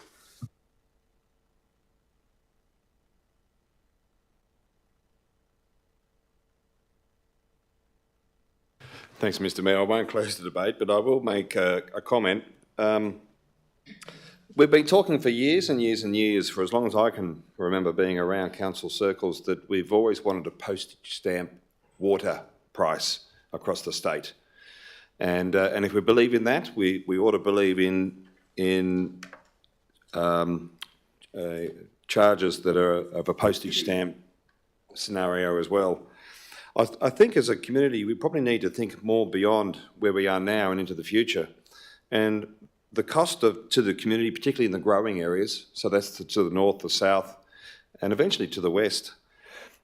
Thanks, Mr. Mayor. I won't close the debate, but I will make a comment. We've been talking for years and years and years, for as long as I can remember being around council circles, that we've always wanted a postage stamp water price across the state. And if we believe in that, we ought to believe in charges that are of a postage stamp scenario as well. I think as a community, we probably need to think more beyond where we are now and into the future. And the cost to the community, particularly in the growing areas, so that's to the north, the south, and eventually to the west,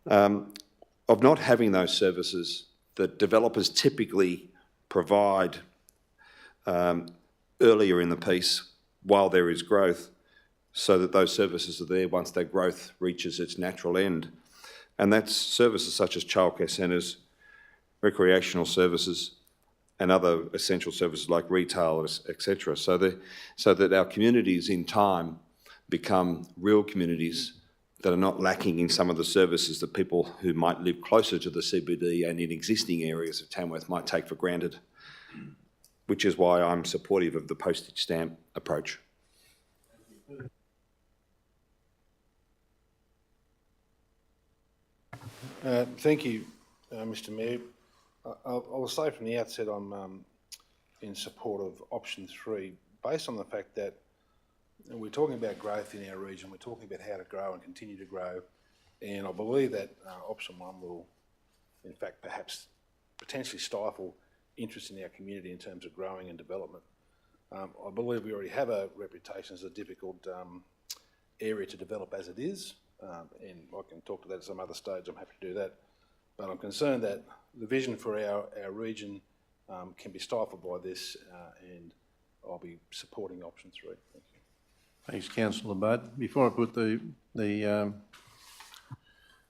of not having those services that developers typically provide earlier in the piece while there is growth, so that those services are there once that growth reaches its natural end. And that's services such as childcare centres, recreational services, and other essential services like retail, etc. So that our communities in time become real communities that are not lacking in some of the services that people who might live closer to the CBD and in existing areas of Tamworth might take for granted, which is why I'm supportive of the postage stamp approach. Thank you, Mr. Mayor. I will say from the outset I'm in support of option 3, based on the fact that we're talking about growth in our region, we're talking about how to grow and continue to grow, and I believe that option 1 will, in fact, perhaps potentially stifle interest in our community in terms of growing and development. I believe we already have a reputation as a difficult area to develop as it is, and I can talk to that at some other stage. I'm happy to do that. But I'm concerned that the vision for our region can be stifled by this, and I'll be supporting option 3. Thank you. Thanks, Councillor Budd. Before I put the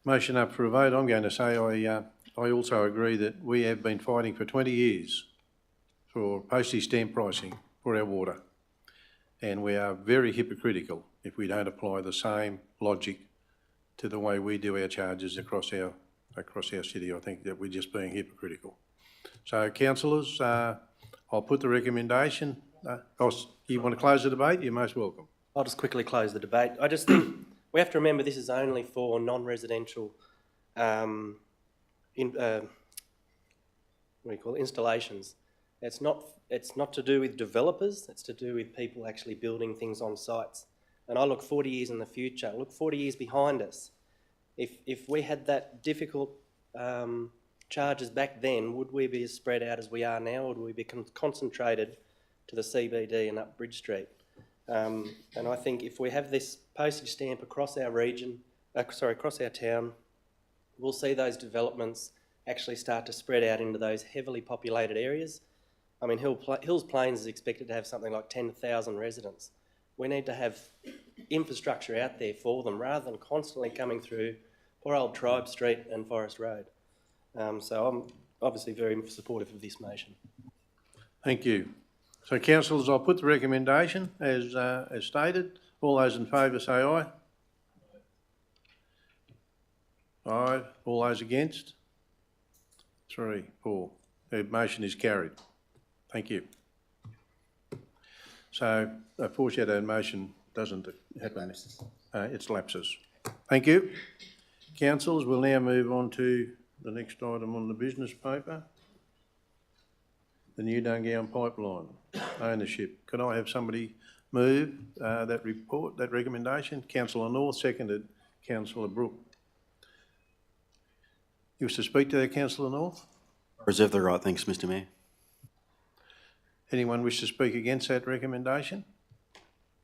motion up for a vote, I'm going to say I also agree that we have been fighting for 20 years for postage stamp pricing for our water, and we are very hypocritical if we don't apply the same logic to the way we do our charges across our city. I think that we're just being hypocritical. So, councillors, I'll put the recommendation. You want to close the debate? You're most welcome. I'll just quickly close the debate. I just think we have to remember this is only for non-residential installations. It's not to do with developers, it's to do with people actually building things on sites. And I look 40 years in the future, look 40 years behind us. If we had that difficult charges back then, would we be as spread out as we are now, or would we be concentrated to the CBD and up Bridge Street? And I think if we have this postage stamp across our region, across our town, we'll see those developments actually start to spread out into those heavily populated areas. I mean, Hills Plains is expected to have something like 10,000 residents. We need to have infrastructure out there for them rather than constantly coming through poor old Tribe Street and Forest Road. So I'm obviously very supportive of this motion. Thank you. So, councillors, I'll put the recommendation as stated. All those in favour say aye. Aye. All those against? 3, 4. The motion is carried. Thank you. So a foreshadowed motion doesn't happen. It's lapses. Thank you. Councillors, we'll now move on to the next item on the business paper. The New Dungowan Pipeline ownership. Could I have somebody move that report, that recommendation? Councillor North, seconded Councillor Brooke. You wish to speak to that, Councillor North? Reserve the right, thanks, Mr. Mayor. Anyone wish to speak against that recommendation?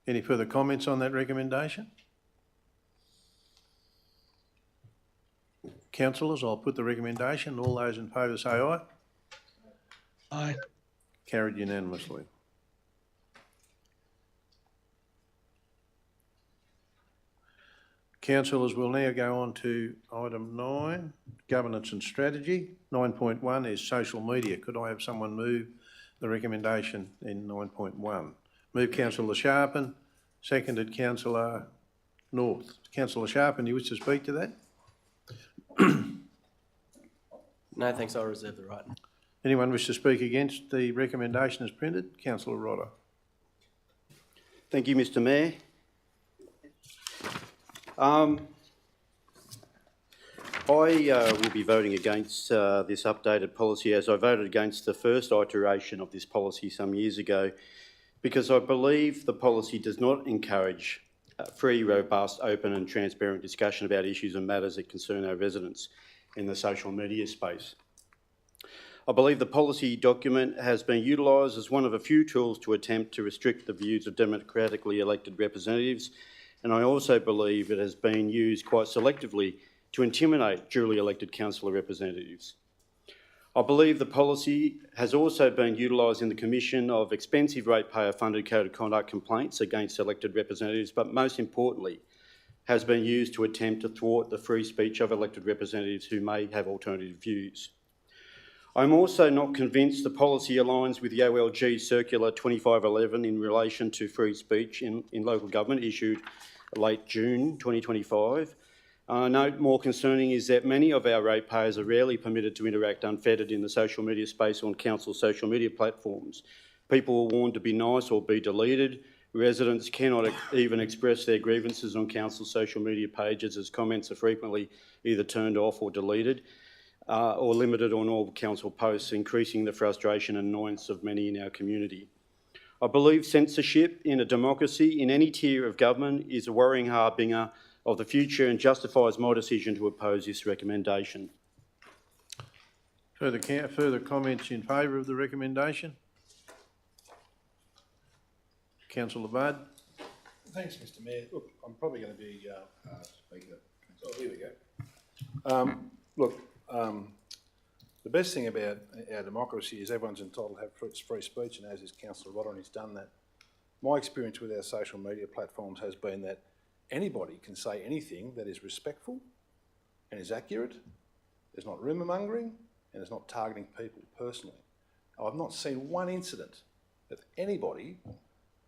Any further comments on that recommendation? Councillors, I'll put the recommendation. All those in favour say aye. Aye. Carried unanimously. Councillors, we'll now go on to item 9, governance and strategy. 9.1 is social media. Could I have someone move the recommendation in 9.1? Move Councillor Sharpen, seconded Councillor North. Councillor Sharpen, you wish to speak to that? No, thanks. I'll reserve the right. Anyone wish to speak against the recommendation as printed? Councillor Rodder. Thank you, Mr. Mayor. I will be voting against this updated policy, as I voted against the first iteration of this policy some years ago, because I believe the policy does not encourage free, robust, open and transparent discussion about issues and matters that concern our residents in the social media space. I believe the policy document has been utilised as one of a few tools to attempt to restrict the views of democratically elected representatives, and I also believe it has been used quite selectively to intimidate duly elected councillor representatives. I believe the policy has also been utilised in the commission of expensive ratepayer-funded code of conduct complaints against elected representatives, but most importantly, has been used to attempt to thwart the free speech of elected representatives who may have alternative views. I'm also not convinced the policy aligns with the OLG Circular 2511 in relation to free speech in local government, issued late June 2025. Note more concerning is that many of our ratepayers are rarely permitted to interact unfettered in the social media space on council social media platforms. People are warned to be nice or be deleted. Residents cannot even express their grievances on council social media pages, as comments are frequently either turned off or deleted, or limited on all council posts, increasing the frustration and annoyance of many in our community. I believe censorship in a democracy in any tier of government is a worrying harbinger of the future and justifies my decision to oppose this recommendation. Further comments in favour of the recommendation? Councillor Budd. Thanks, Mr. Mayor. Look, I'm probably going to be speaker. Oh, here we go. The best thing about our democracy is everyone's entitled to have free speech, and as is Councillor Rodder, and he's done that. My experience with our social media platforms has been that anybody can say anything that is respectful and is accurate. There's not rumour mongering and it's not targeting people personally. I've not seen one incident of anybody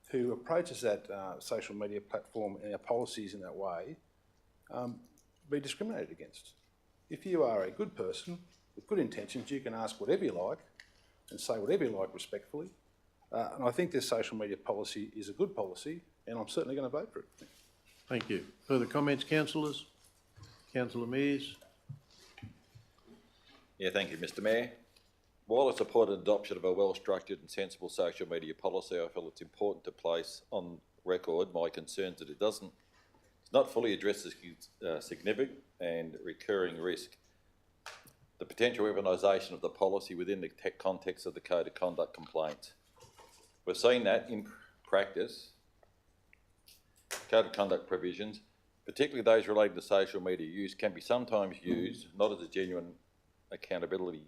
who approaches that social media platform and our policies in that way be discriminated against. If you are a good person with good intentions, you can ask whatever you like and say whatever you like respectfully. And I think this social media policy is a good policy, and I'm certainly going to vote for it. Thank you. Further comments, councillors? Councillor Mears. Yeah, thank you, Mr. Mayor. While I support adoption of a well-structured and sensible social media policy, I feel it's important to place on record my concerns that it's not fully addresses significant and recurring risk. The potential weaponisation of the policy within the context of the Code of Conduct complaints. We've seen that in practice. Code of Conduct provisions, particularly those relating to social media use, can be sometimes used not as genuine accountability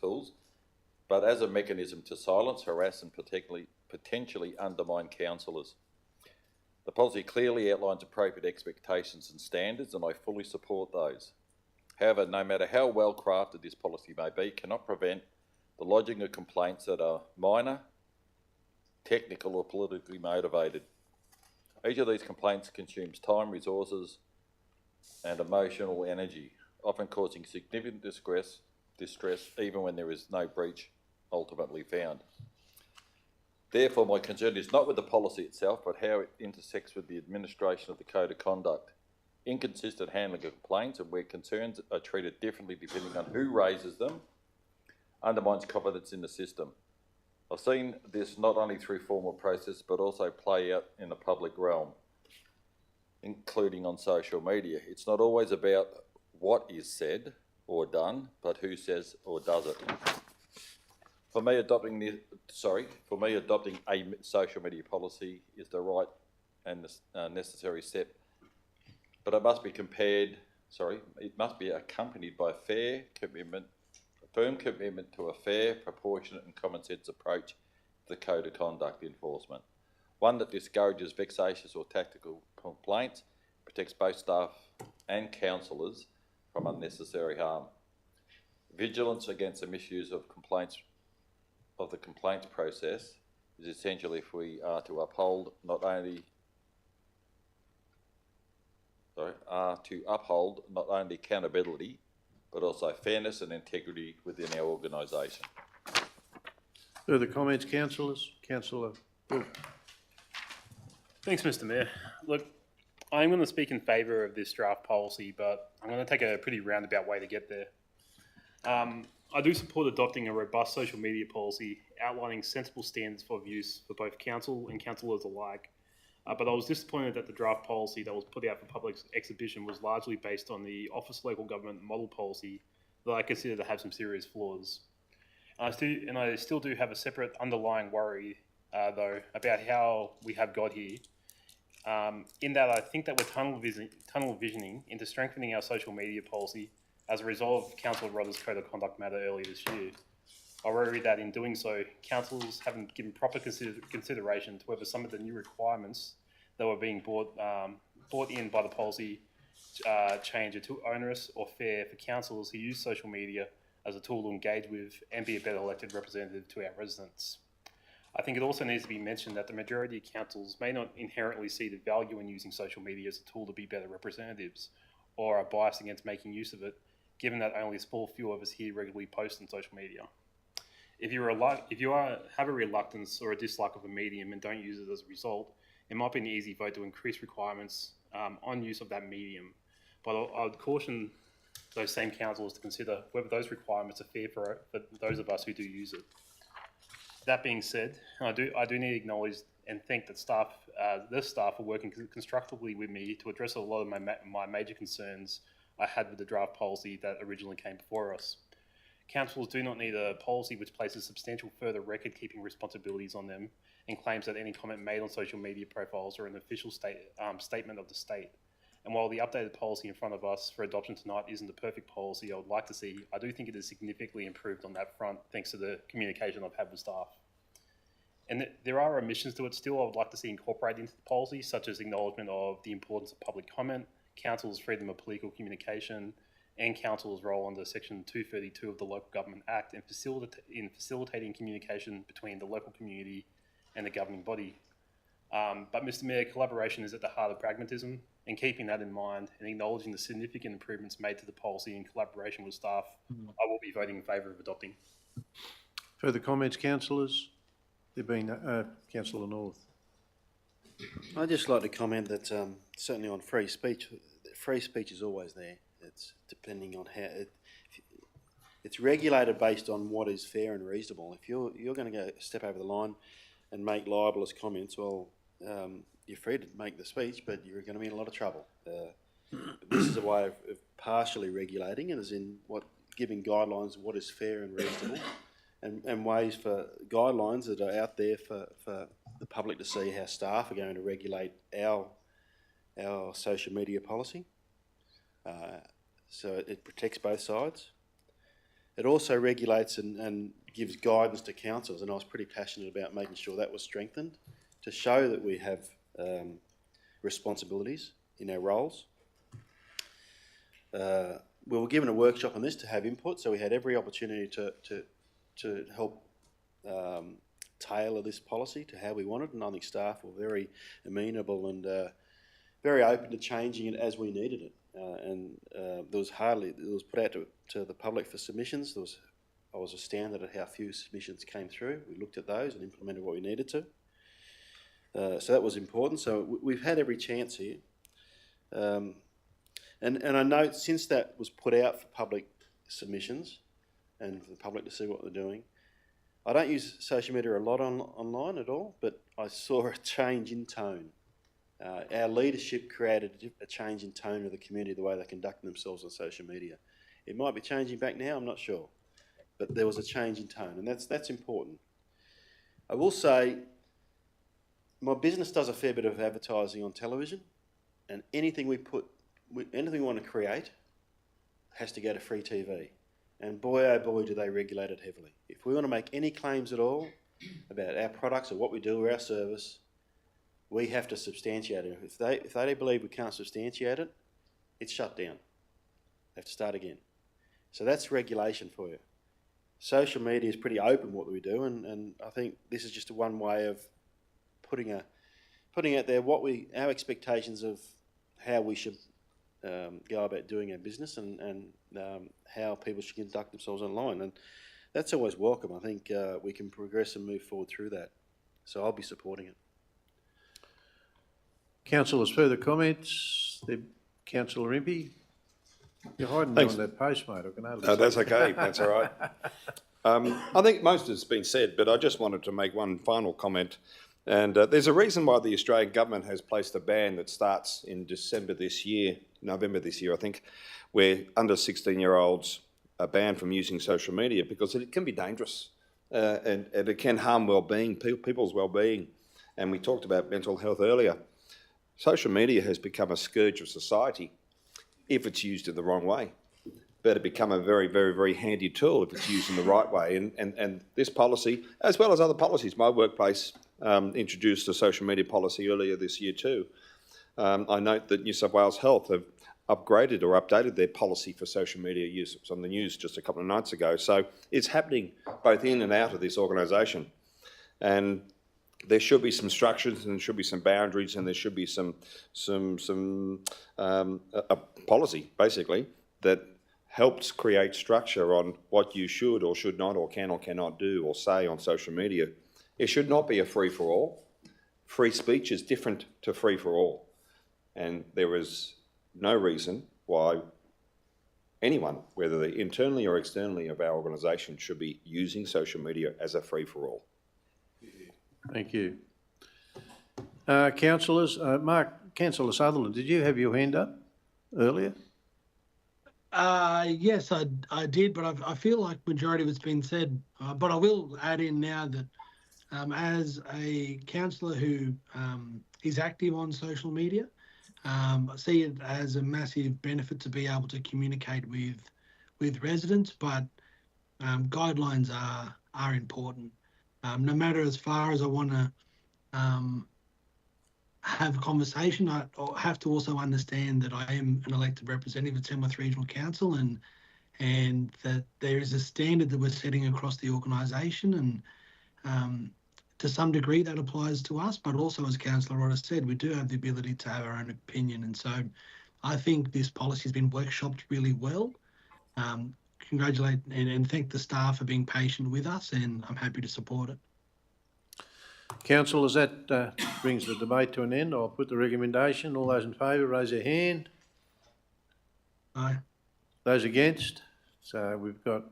tools, but as a mechanism to silence, harass and potentially undermine councillors. The policy clearly outlines appropriate expectations and standards, and I fully support those. However, no matter how well crafted this policy may be, cannot prevent the lodging of complaints that are minor, technical or politically motivated. Each of these complaints consumes time, resources and emotional energy, often causing significant distress even when there is no breach ultimately found. Therefore, my concern is not with the policy itself, but how it intersects with the administration of the Code of Conduct. Inconsistent handling of complaints and where concerns are treated differently depending on who raises them undermines confidence in the system. I've seen this not only through formal process, but also play out in the public realm, including on social media. It's not always about what is said or done, but who says or does it. For me, adopting a social media policy is the right and necessary step, but it must be accompanied by a firm commitment to a fair, proportionate and common sense approach to the Code of Conduct enforcement. One that discourages vexatious or tactical complaints, protects both staff and councillors from unnecessary harm. Vigilance against the misuse of the complaints process is essential if we are to uphold not only accountability, but also fairness and integrity within our organisation. Further comments, councillors? Councillor Wilk. Thanks, Mr. Mayor. Look, I'm going to speak in favour of this draft policy, but I'm going to take a pretty roundabout way to get there. I do support adopting a robust social media policy outlining sensible standards for use for both council and councillors alike. But I was disappointed that the draft policy that was put out for public exhibition was largely based on the Office Local Government model policy that I consider to have some serious flaws. I still do have a separate underlying worry, though, about how we have got here. In that I think that we're tunnel visioning into strengthening our social media policy as a result of Councillor Rodder's Code of Conduct matter earlier this year. I worry that in doing so, councils haven't given proper consideration to whether some of the new requirements that were being brought in by the policy change are too onerous or fair for councillors who use social media as a tool to engage with and be a better elected representative to our residents. I think it also needs to be mentioned that the majority of councils may not inherently see the value in using social media as a tool to be better representatives, or are biased against making use of it, given that only a small few of us here regularly post on social media. If you have a reluctance or a dislike of a medium and don't use it as a result, it might be an easy vote to increase requirements on use of that medium. But I would caution those same councillors to consider whether those requirements are fair for those of us who do use it. That being said, I do need to acknowledge and thank that this staff are working constructively with me to address a lot of my major concerns I had with the draft policy that originally came before us. Councils do not need a policy which places substantial further record-keeping responsibilities on them and claims that any comment made on social media profiles are an official statement of the state. And while the updated policy in front of us for adoption tonight isn't the perfect policy I would like to see, I do think it is significantly improved on that front thanks to the communication I've had with staff. And there are omissions to it still I would like to see incorporated into the policy, such as acknowledgement of the importance of public comment, council's freedom of political communication, and council's role under Section 232 of the Local Government Act in facilitating communication between the local community and the governing body. But Mr. Mayor, collaboration is at the heart of pragmatism, and keeping that in mind and acknowledging the significant improvements made to the policy in collaboration with staff, I will be voting in favour of adopting. Further comments, councillors? There being Councillor North. I'd just like to comment that certainly on free speech is always there. It's depending on how it's regulated based on what is fair and reasonable. If you're going to go a step over the line and make libelous comments, well, you're free to make the speech, but you're going to be in a lot of trouble. This is a way of partially regulating it, as in giving guidelines of what is fair and reasonable, and ways for guidelines that are out there for the public to see how staff are going to regulate our social media policy. So it protects both sides. It also regulates and gives guidance to councils, and I was pretty passionate about making sure that was strengthened to show that we have responsibilities in our roles. We were given a workshop on this to have input, so we had every opportunity to help tailor this policy to how we wanted, and I think staff were very amenable and very open to changing it as we needed it. It was put out to the public for submissions. I was astounded at how few submissions came through. We looked at those and implemented what we needed to. So that was important. So we've had every chance here. And I note since that was put out for public submissions and for the public to see what they're doing, I don't use social media a lot online at all, but I saw a change in tone. Our leadership created a change in tone of the community, the way they conduct themselves on social media. It might be changing back now, I'm not sure. But there was a change in tone, and that's important. I will say, my business does a fair bit of advertising on television, and anything we want to create has to go to free TV. And boy, oh boy, do they regulate it heavily. If we want to make any claims at all about our products or what we do or our service, we have to substantiate it. If they believe we can't substantiate it, it's shut down. They have to start again. So that's regulation for you. Social media is pretty open what we do, and I think this is just one way of putting out there our expectations of how we should go about doing our business and how people should conduct themselves online, and that's always welcome. I think we can progress and move forward through that. So I'll be supporting it. Councillors, further comments? Councillor Impey? You're hiding Thanks. behind that post, mate. I can hardly No, see that's you. okay. That's all right. I think most has been said, but I just wanted to make one final comment. And there's a reason why the Australian government has placed a ban that starts in November this year, I think, where under 16-year-olds are banned from using social media because it can be dangerous and it can harm well-being, people's well-being. And we talked about mental health earlier. Social media has become a scourge of society if it's used in the wrong way. But it become a very, very, very handy tool if it's used in the right way. And this policy, as well as other policies, my workplace introduced a social media policy earlier this year too. I note that New South Wales Health have upgraded or updated their policy for social media use. It was on the news just a couple of nights ago. So it's happening both in and out of this organisation. And there should be some structures and there should be some boundaries and there should be a policy, basically, that helps create structure on what you should or should not or can or cannot do or say on social media. It should not be a free-for-all. Free speech is different to free-for-all. And there is no reason why anyone, whether they're internally or externally of our organisation, should be using social media as a free-for-all. Thank you. Councillors, Councillor Sutherland, did you have your hand up earlier? Yes, I did, but I feel like majority of it's been said. But I will add in now that as a councillor who is active on social media, I see it as a massive benefit to be able to communicate with residents, but guidelines are important. No matter as far as I want to have a conversation, I have to also understand that I am an elected representative at Tamworth Regional Council and that there is a standard that we're setting across the organisation, and to some degree that applies to us, but also, as Councillor Rodder said, we do have the ability to have our own opinion, and so I think this policy has been workshopped really well. Congratulate and thank the staff for being patient with us, and I'm happy to support it. Councillors, that brings the debate to an end. I'll put the recommendation. All those in favour, raise their hand. Aye. Those against? So we've got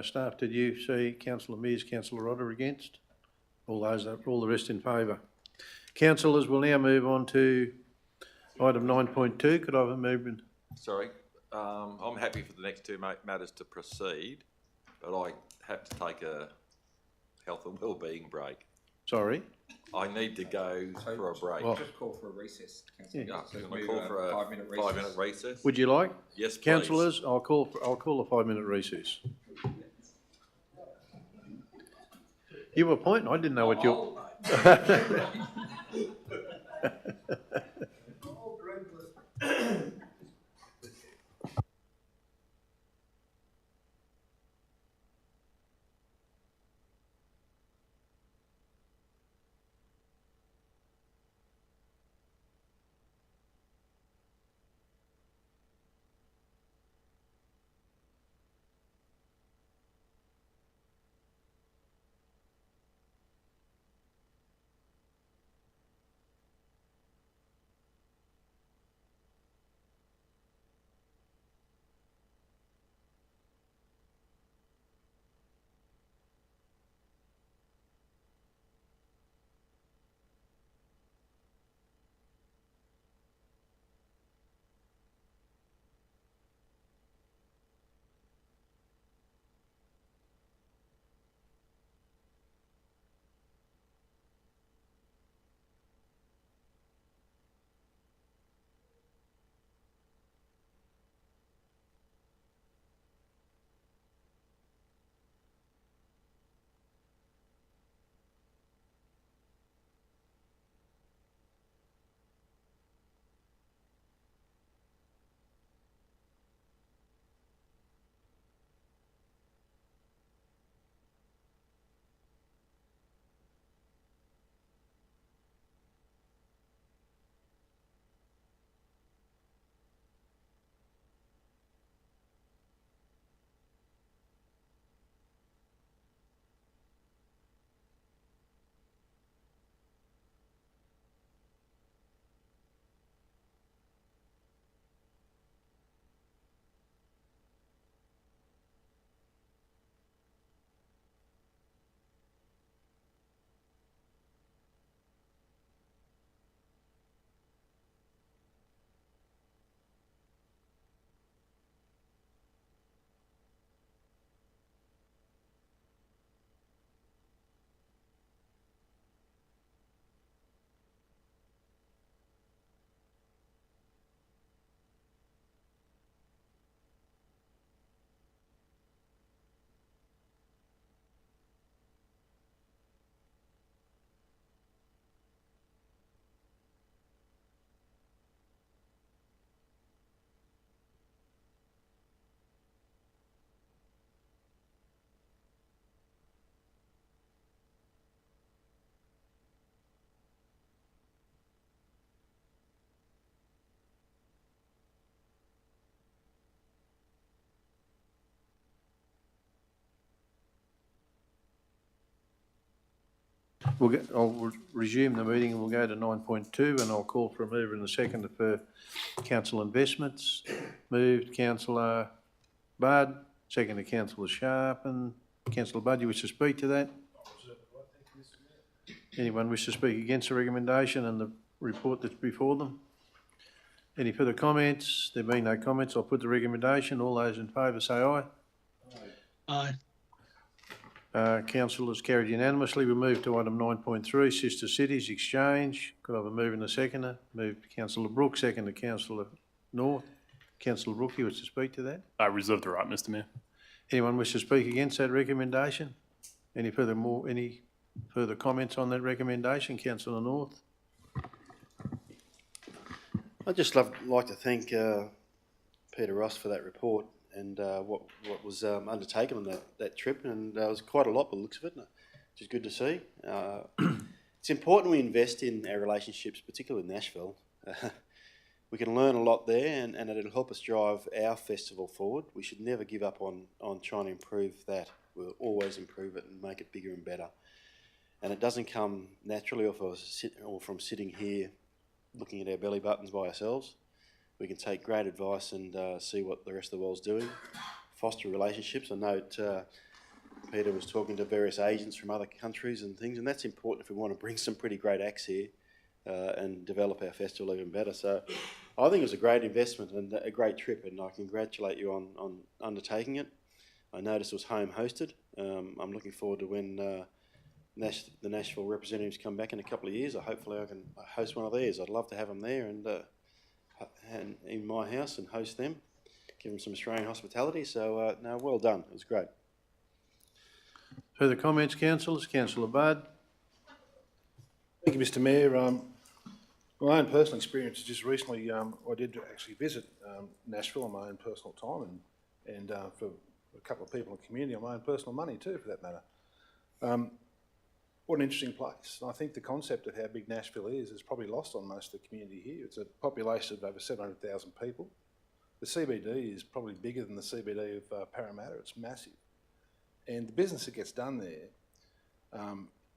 staff. Did you see Councillor Mears, Councillor Rodder against? All the rest in favour. Councillors, we'll now move on to item 9.2. Could I have a movement? Sorry, I'm happy for the next two matters to proceed, but I have to take a health and wellbeing break. Sorry? I need to go for a break. Well, just call for a recess. Yeah. Can I call for a 5-minute recess? Would you like? Yes, please. Councillors, I'll call a 5-minute recess. You were pointing. I didn't know what you. I'll resume the meeting and we'll go to 9.2 and I'll call for a mover and a seconder for council investments. Moved Councillor Budd, seconded Councillor Sharpen. Councillor Budd, you wish to speak to that? Anyone wish to speak against the recommendation and the report that's before them? Any further comments? There being no comments, I'll put the recommendation. All those in favour say aye. Aye. Council is carried unanimously. We move to item 9.3, Sister Cities Exchange. Could I have a mover and a seconder? Moved Councillor Brooke, seconded Councillor North. Councillor Brooke, you wish to speak to that? I reserve the right, Mr Mayor. Anyone wish to speak against that recommendation? Any further comments on that recommendation? Councillor North. I'd just like to thank Peter Ross for that report and what was undertaken on that trip, and it was quite a lot by the looks of it, which is good to see. It's important we invest in our relationships, particularly with Nashville. We can learn a lot there, and it'll help us drive our festival forward. We should never give up on trying to improve that. We'll always improve it and make it bigger and better. And it doesn't come naturally or from sitting here looking at our belly buttons by ourselves. We can take great advice and see what the rest of the world's doing, foster relationships. I note Peter was talking to various agents from other countries and things, and that's important if we want to bring some pretty great acts here and develop our festival even better. So I think it was a great investment and a great trip, and I congratulate you on undertaking it. I noticed it was home hosted. I'm looking forward to when the Nashville representatives come back in a couple of years. Hopefully I can host one of theirs. I'd love to have them there and in my house and host them, give them some Australian hospitality. So, no, well done. It was great. Further comments, councillors? Councillor Budd. Thank you, Mr Mayor. My own personal experience is just recently, I did actually visit Nashville on my own personal time and for a couple of people in the community on my own personal money too, for that matter. What an interesting place. And I think the concept of how big Nashville is probably lost on most of the community here. It's a population of over 700,000 people. The CBD is probably bigger than the CBD of Parramatta. It's massive. And the business that gets done there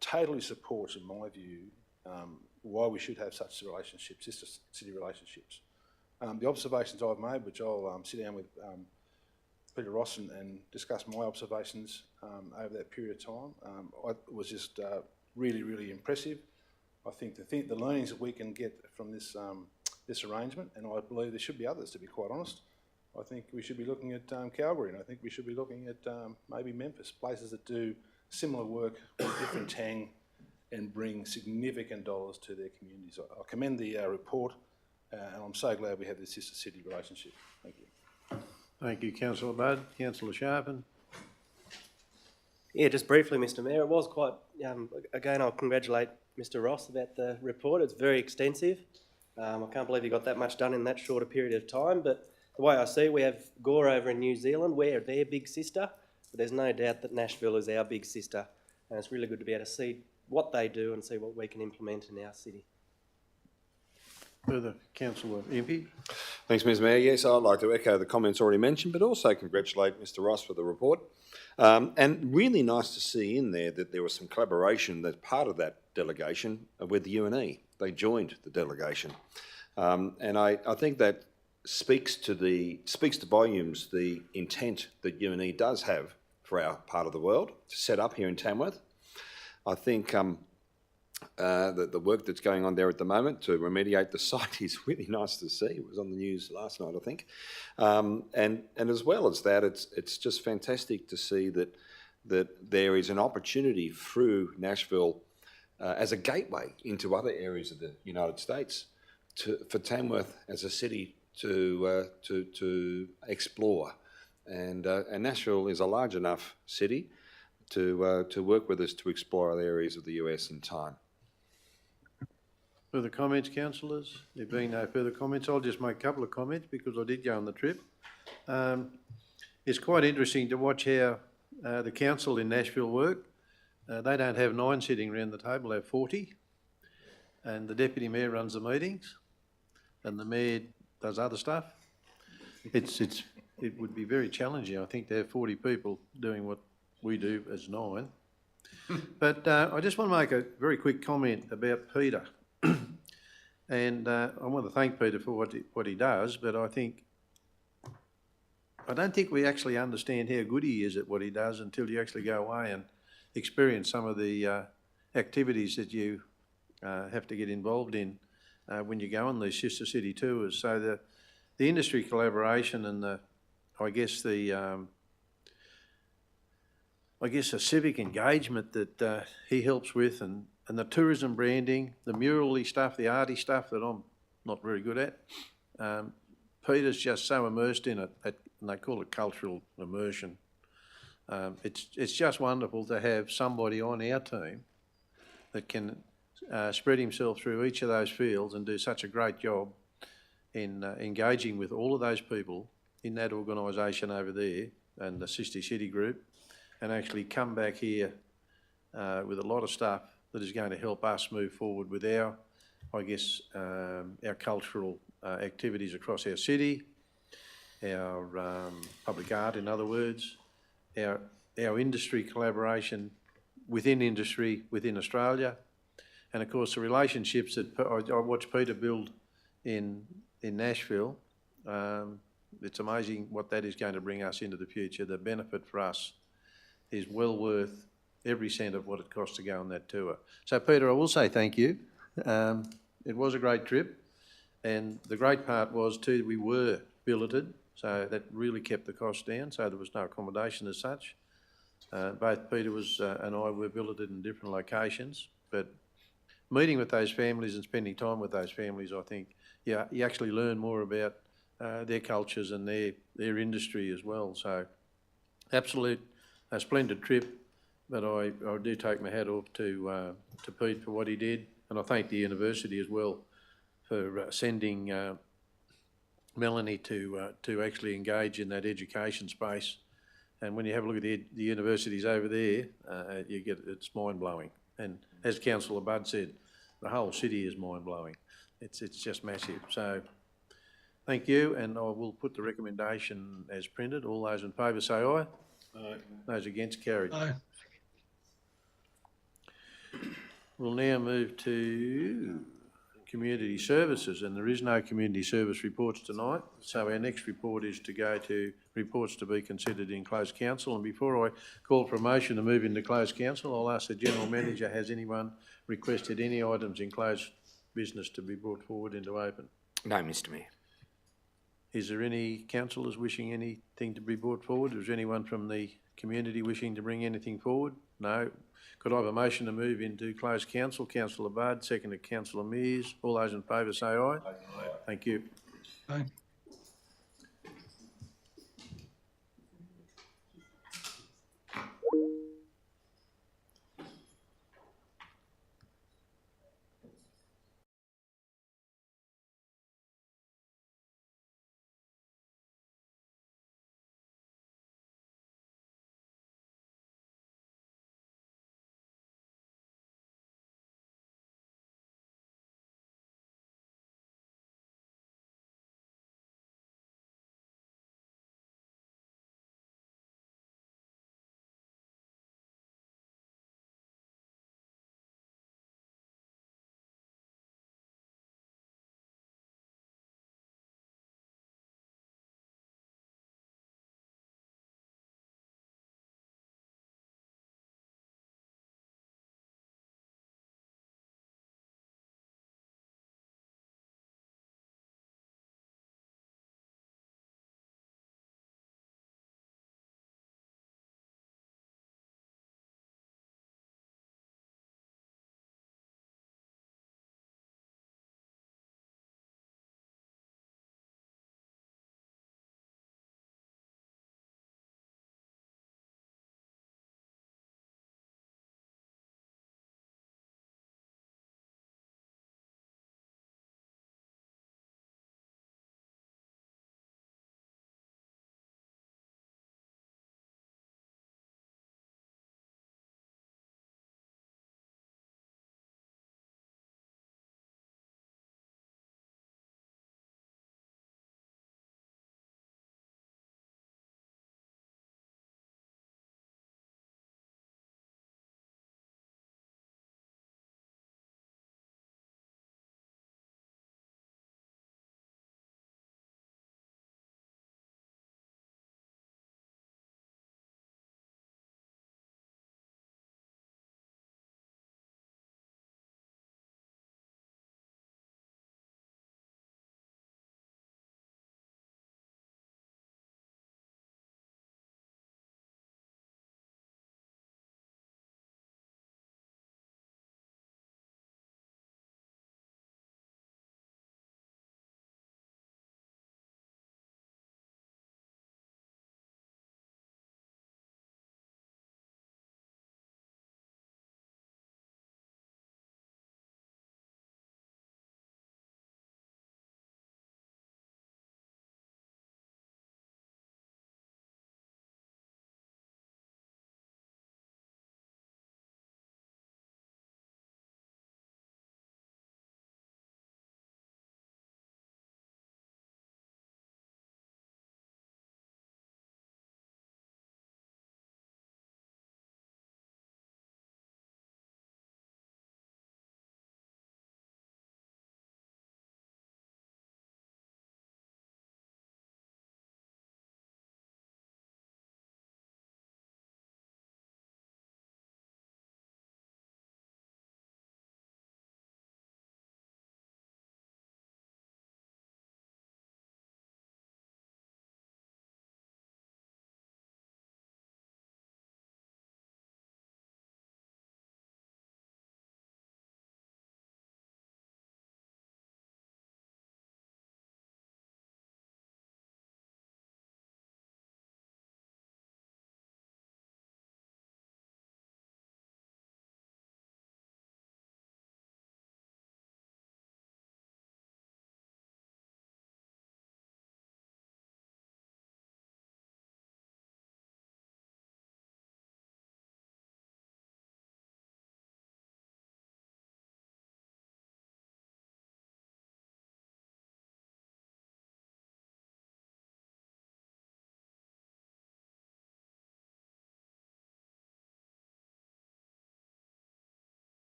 totally supports, in my view, why we should have such relationships, sister city relationships. The observations I've made, which I'll sit down with Peter Ross and discuss my observations over that period of time, was just really, really impressive. I think the learnings that we can get from this arrangement, and I believe there should be others, to be quite honest. I think we should be looking at Calgary, and I think we should be looking at maybe Memphis, places that do similar work with different tang and bring significant dollars to their communities. I commend the report, and I'm so glad we have this sister city relationship. Thank you. Thank you, Councillor Budd. Councillor Sharpen. Yeah, just briefly, Mr Mayor, it was quite, again, I'll congratulate Mr Ross about the report. It's very extensive. I can't believe he got that much done in that short a period of time, but the way I see it, we have Gore over in New Zealand. We're their big sister, but there's no doubt that Nashville is our big sister, and it's really good to be able to see what they do and see what we can implement in our city. Further, Councillor Impey. Thanks, Mr Mayor. Yes, I'd like to echo the comments already mentioned, but also congratulate Mr Ross for the report. And really nice to see in there that there was some collaboration that's part of that delegation with the UNE. They joined the delegation. And I think that speaks to volumes the intent that UNE does have for our part of the world to set up here in Tamworth. I think the work that's going on there at the moment to remediate the site is really nice to see. It was on the news last night, I think. And as well as that, it's just fantastic to see that there is an opportunity through Nashville as a gateway into other areas of the United States for Tamworth as a city to explore. And Nashville is a large enough city to work with us to explore other areas of the US in time. Further comments, councillors? There being no further comments, I'll just make a couple of comments because I did go on the trip. It's quite interesting to watch how the council in Nashville work. They don't have 9 sitting around the table, they have 40. And the deputy mayor runs the meetings and the mayor does other stuff. It would be very challenging, I think, to have 40 people doing what we do as 9 But I just want to make a very quick comment about Peter. And I want to thank Peter for what he does, but I don't think we actually understand how good he is at what he does until you actually go away and experience some of the activities that you have to get involved in when you go on these sister city tours. So the industry collaboration and the civic engagement that he helps with, and the tourism branding, the murally stuff, the arty stuff that I'm not very good at. Peter's just so immersed in it, and they call it cultural immersion. It's just wonderful to have somebody on our team that can spread himself through each of those fields and do such a great job in engaging with all of those people in that organisation over there and the Sister City Group, and actually come back here with a lot of stuff that is going to help us move forward with our cultural activities across our city, our public art, in other words, our industry collaboration within industry within Australia, and of course the relationships that I watched Peter build in Nashville. It's amazing what that is going to bring us into the future. The benefit for us is well worth every cent of what it costs to go on that tour. So Peter, I will say thank you. It was a great trip, and the great part was too, we were billeted, so that really kept the cost down, so there was no accommodation as such. Both Peter and I were billeted in different locations, but meeting with those families and spending time with those families, I think, yeah, you actually learn more about their cultures and their industry as well. So absolute, a splendid trip, but I do take my hat off to Pete for what he did, and I thank the university as well for sending Melanie to actually engage in that education space. And when you have a look at the universities over there, it's mind-blowing. And as Councillor Budd said, the whole city is mind-blowing. It's just massive. So thank you, and I will put the recommendation as printed. All those in favour say aye. Aye. Those against, carried. Aye. We'll now move to community services, and there is no community service reports tonight. So our next report is to go to reports to be considered in closed council. And before I call for a motion to move into closed council, I'll ask the General Manager, has anyone requested any items in closed business to be brought forward into open? No, Mr Mayor. Is there any councillors wishing anything to be brought forward? Is there anyone from the community wishing to bring anything forward? No. Could I have a motion to move into closed council? Councillor Budd, seconded Councillor Mears. All those in favour say aye. Aye. Thank you. Aye.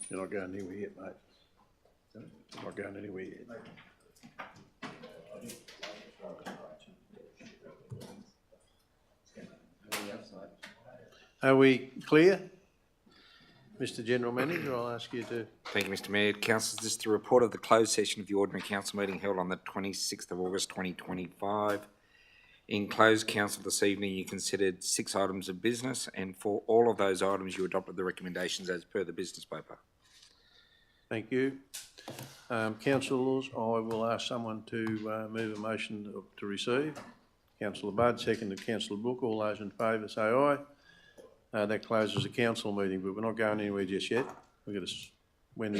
You're not going anywhere yet, mate. You're not going anywhere yet. Are we clear? Mr General Manager, I'll ask you to... Thank you, Mr Mayor. Councillors, this is the report of the closed session of the ordinary council meeting held on the 26th of August 2025. In closed council this evening, you considered 6 items of business, and for all of those items, you adopted the recommendations as per the business paper. Thank you. Councillors, I will ask someone to move a motion to receive. Councillor Budd, seconded Councillor Book. All those in favour say aye. That closes the council meeting, but we're not going anywhere just yet. We've got to, when